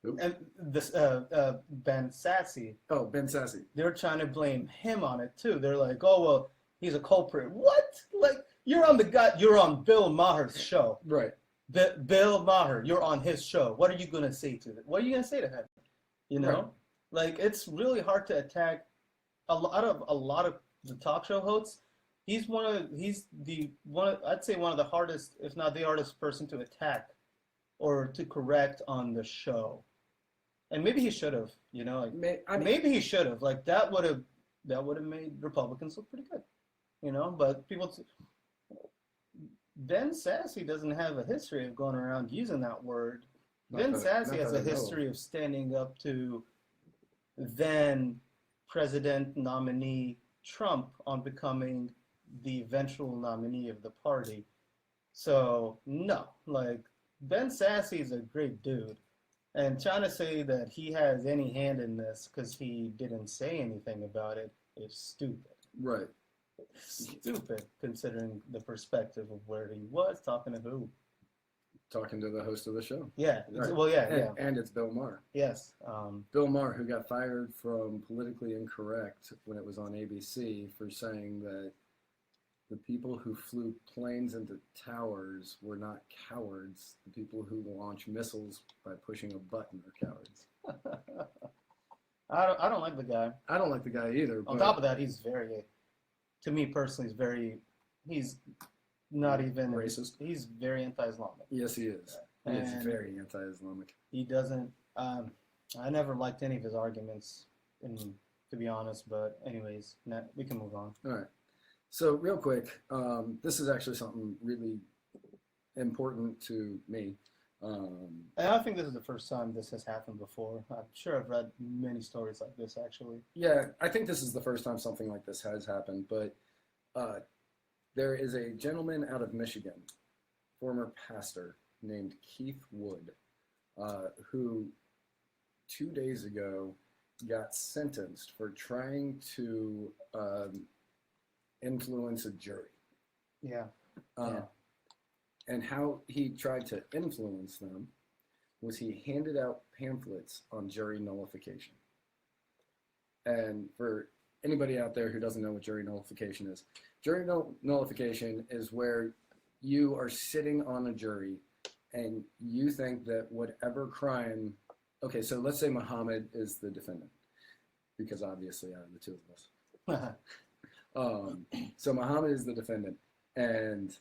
Who? And this Ben Sasse. Oh, Ben Sasse. They're trying to blame him on it too. They're like, oh well, he's a culprit. What? Like, you're on Bill Maher's show. Right. Bill Maher, you're on his show. What are you gonna say to him? What are you gonna say to him? You know, Right. Like, it's really hard to attack a lot of the talk show hosts. I'd say one of the hardest, if not the hardest person to attack or to correct on the show. And maybe he should have, you know, like maybe he should have. Like, that would have made Republicans look pretty good, you know. But Ben Sasse doesn't have a history of going around using that word. Ben Sasse has a history of standing up to then President nominee Trump on becoming the eventual nominee of the party. So, no, like, Ben Sasse is a great dude. And trying to say that he has any hand in this because he didn't say anything about it is stupid. Right. Stupid, considering the perspective of where he was talking to who. talking to the host of the show. Yeah. Right. Well, yeah, and, and it's Bill Maher. Yes. Bill Maher, who got fired from Politically Incorrect when it was on ABC for saying that the people who flew planes into towers were not cowards. The people who launch missiles by pushing a button are cowards. I don't like the guy. I don't like the guy either. On top of that, he's very, to me personally, he's not even racist. He's very anti-Islamic. Yes, he is. He is very anti-Islamic. He doesn't. I never liked any of his arguments, to be honest. But anyways, we can move on. All right. So real quick, this is actually something really important to me. And I think this is the first time this has happened before. I'm sure I've read many stories like this, actually. Yeah, I think this is the first time something like this has happened. But there is a gentleman out of Michigan, former pastor, named Keith Wood, who 2 days ago got sentenced for trying to influence a jury. Yeah. And how he tried to influence them was he handed out pamphlets on jury nullification. And for anybody out there who doesn't know what jury nullification is, jury nullification is where you are sitting on a jury and you think that whatever crime, okay, so let's say Muhammad is the defendant, because obviously out of the two of us. So Muhammad is the defendant, and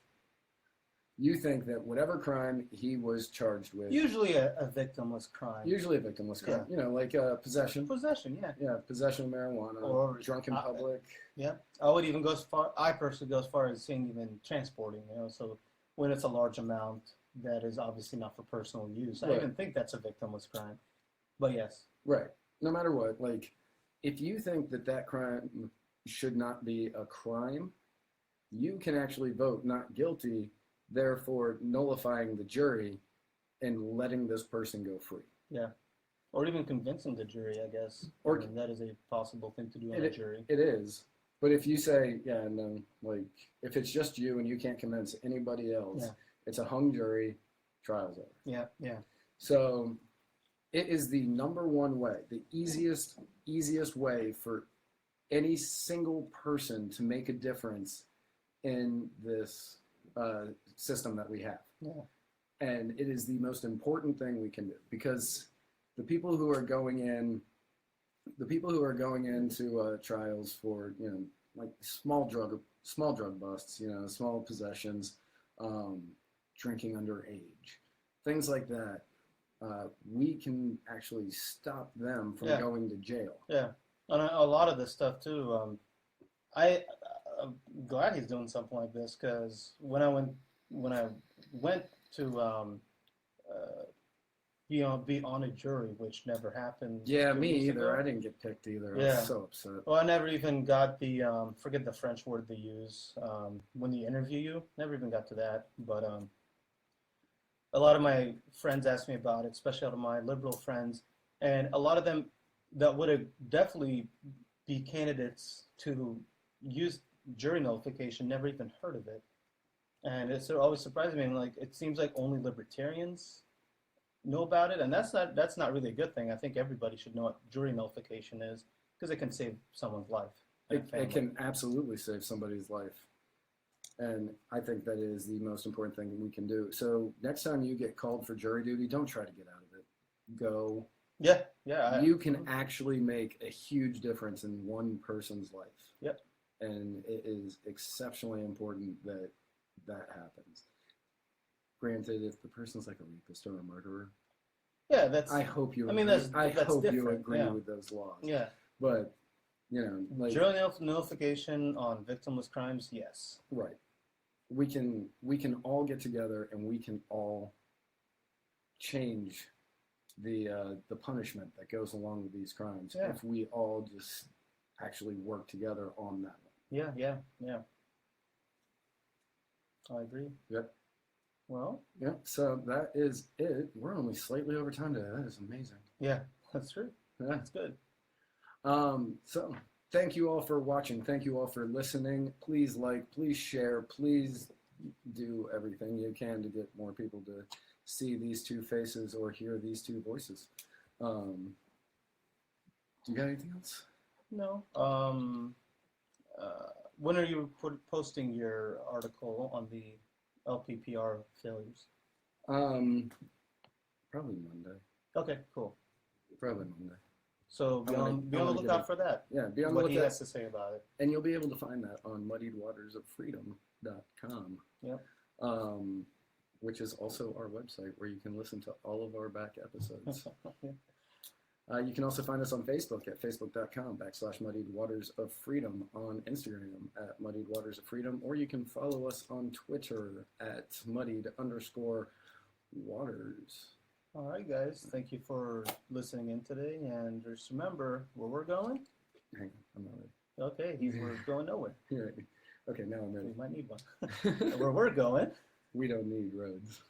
you think that whatever crime he was charged with... Usually a victimless crime. Usually a victimless crime. Yeah. You know, like possession. Possession, yeah. Yeah, possession of marijuana, or drunk in public. Yeah. I personally go as far as saying even transporting, so when it's a large amount that is obviously not for personal use. Right. I even think that's a victimless crime. But yes. Right. No matter what, like, if you think that crime should not be a crime, you can actually vote not guilty, therefore nullifying the jury and letting this person go free. Yeah. Or even convincing the jury, I guess. Or that is a possible thing to do on a jury. It is. But if you say, yeah, no, like, if it's just you and you can't convince anybody else, it's a hung jury, trial's over. Yeah, yeah. So it is the number one way, the easiest way for any single person to make a difference in this system that we have. Yeah. And it is the most important thing we can do, because the people who are going into trials for, like small drug busts, small possessions, drinking underage, things like that, we can actually stop them from going to jail. Yeah, and a lot of this stuff too. I'm glad he's doing something like this, because when I went to be on a jury, which never happened. Yeah, me either. I didn't get picked either. I was so upset. Well, I never even got the forget the French word they use when they interview you. Never even got to that. But a lot of my friends asked me about it, especially out of my liberal friends, and a lot of them that would have definitely be candidates to use jury nullification never even heard of it. And it's always surprising me. Like, it seems like only libertarians know about it, and that's not really a good thing. I think everybody should know what jury nullification is, because it can save someone's life. It can absolutely save somebody's life, and I think that is the most important thing we can do. So next time you get called for jury duty, don't try to get out of it. Go. Yeah. You can actually make a huge difference in one person's life. Yep. And it is exceptionally important that that happens. Granted, if the person's like a rapist or a murderer, I hope you. I hope you agree with those laws. Yeah. But like jury nullification on victimless crimes, yes. Right. We can all get together and we can all change the punishment that goes along with these crimes if we all just actually work together on that one. Yeah. I agree. Yep. Well. Yeah. So that is it. We're only slightly over time today. That is amazing. Yeah, that's true. Yeah. That's good. So thank you all for watching. Thank you all for listening. Please like, please share, please do everything you can to get more people to see these two faces or hear these two voices. Do you got anything else? No. When are you posting your article on the LPPR failures? Probably Monday. Okay, cool. Probably Monday. So be on the lookout for that. Yeah, be on the what lookout. he has to say about it. And you'll be able to find that on muddiedwatersoffreedom.com. Yep. Which is also our website where you can listen to all of our back episodes. Yeah. You can also find us on Facebook at facebook.com/muddiedwatersoffreedom, on Instagram at muddiedwatersoffreedom, or you can follow us on Twitter at muddied_waters. All right, guys. Thank you for listening in today. And just remember where we're going. Hang on, I'm not ready. Okay, we're going nowhere. You're ready. Okay, now I'm ready. We might need one. Where we're going. We don't need roads.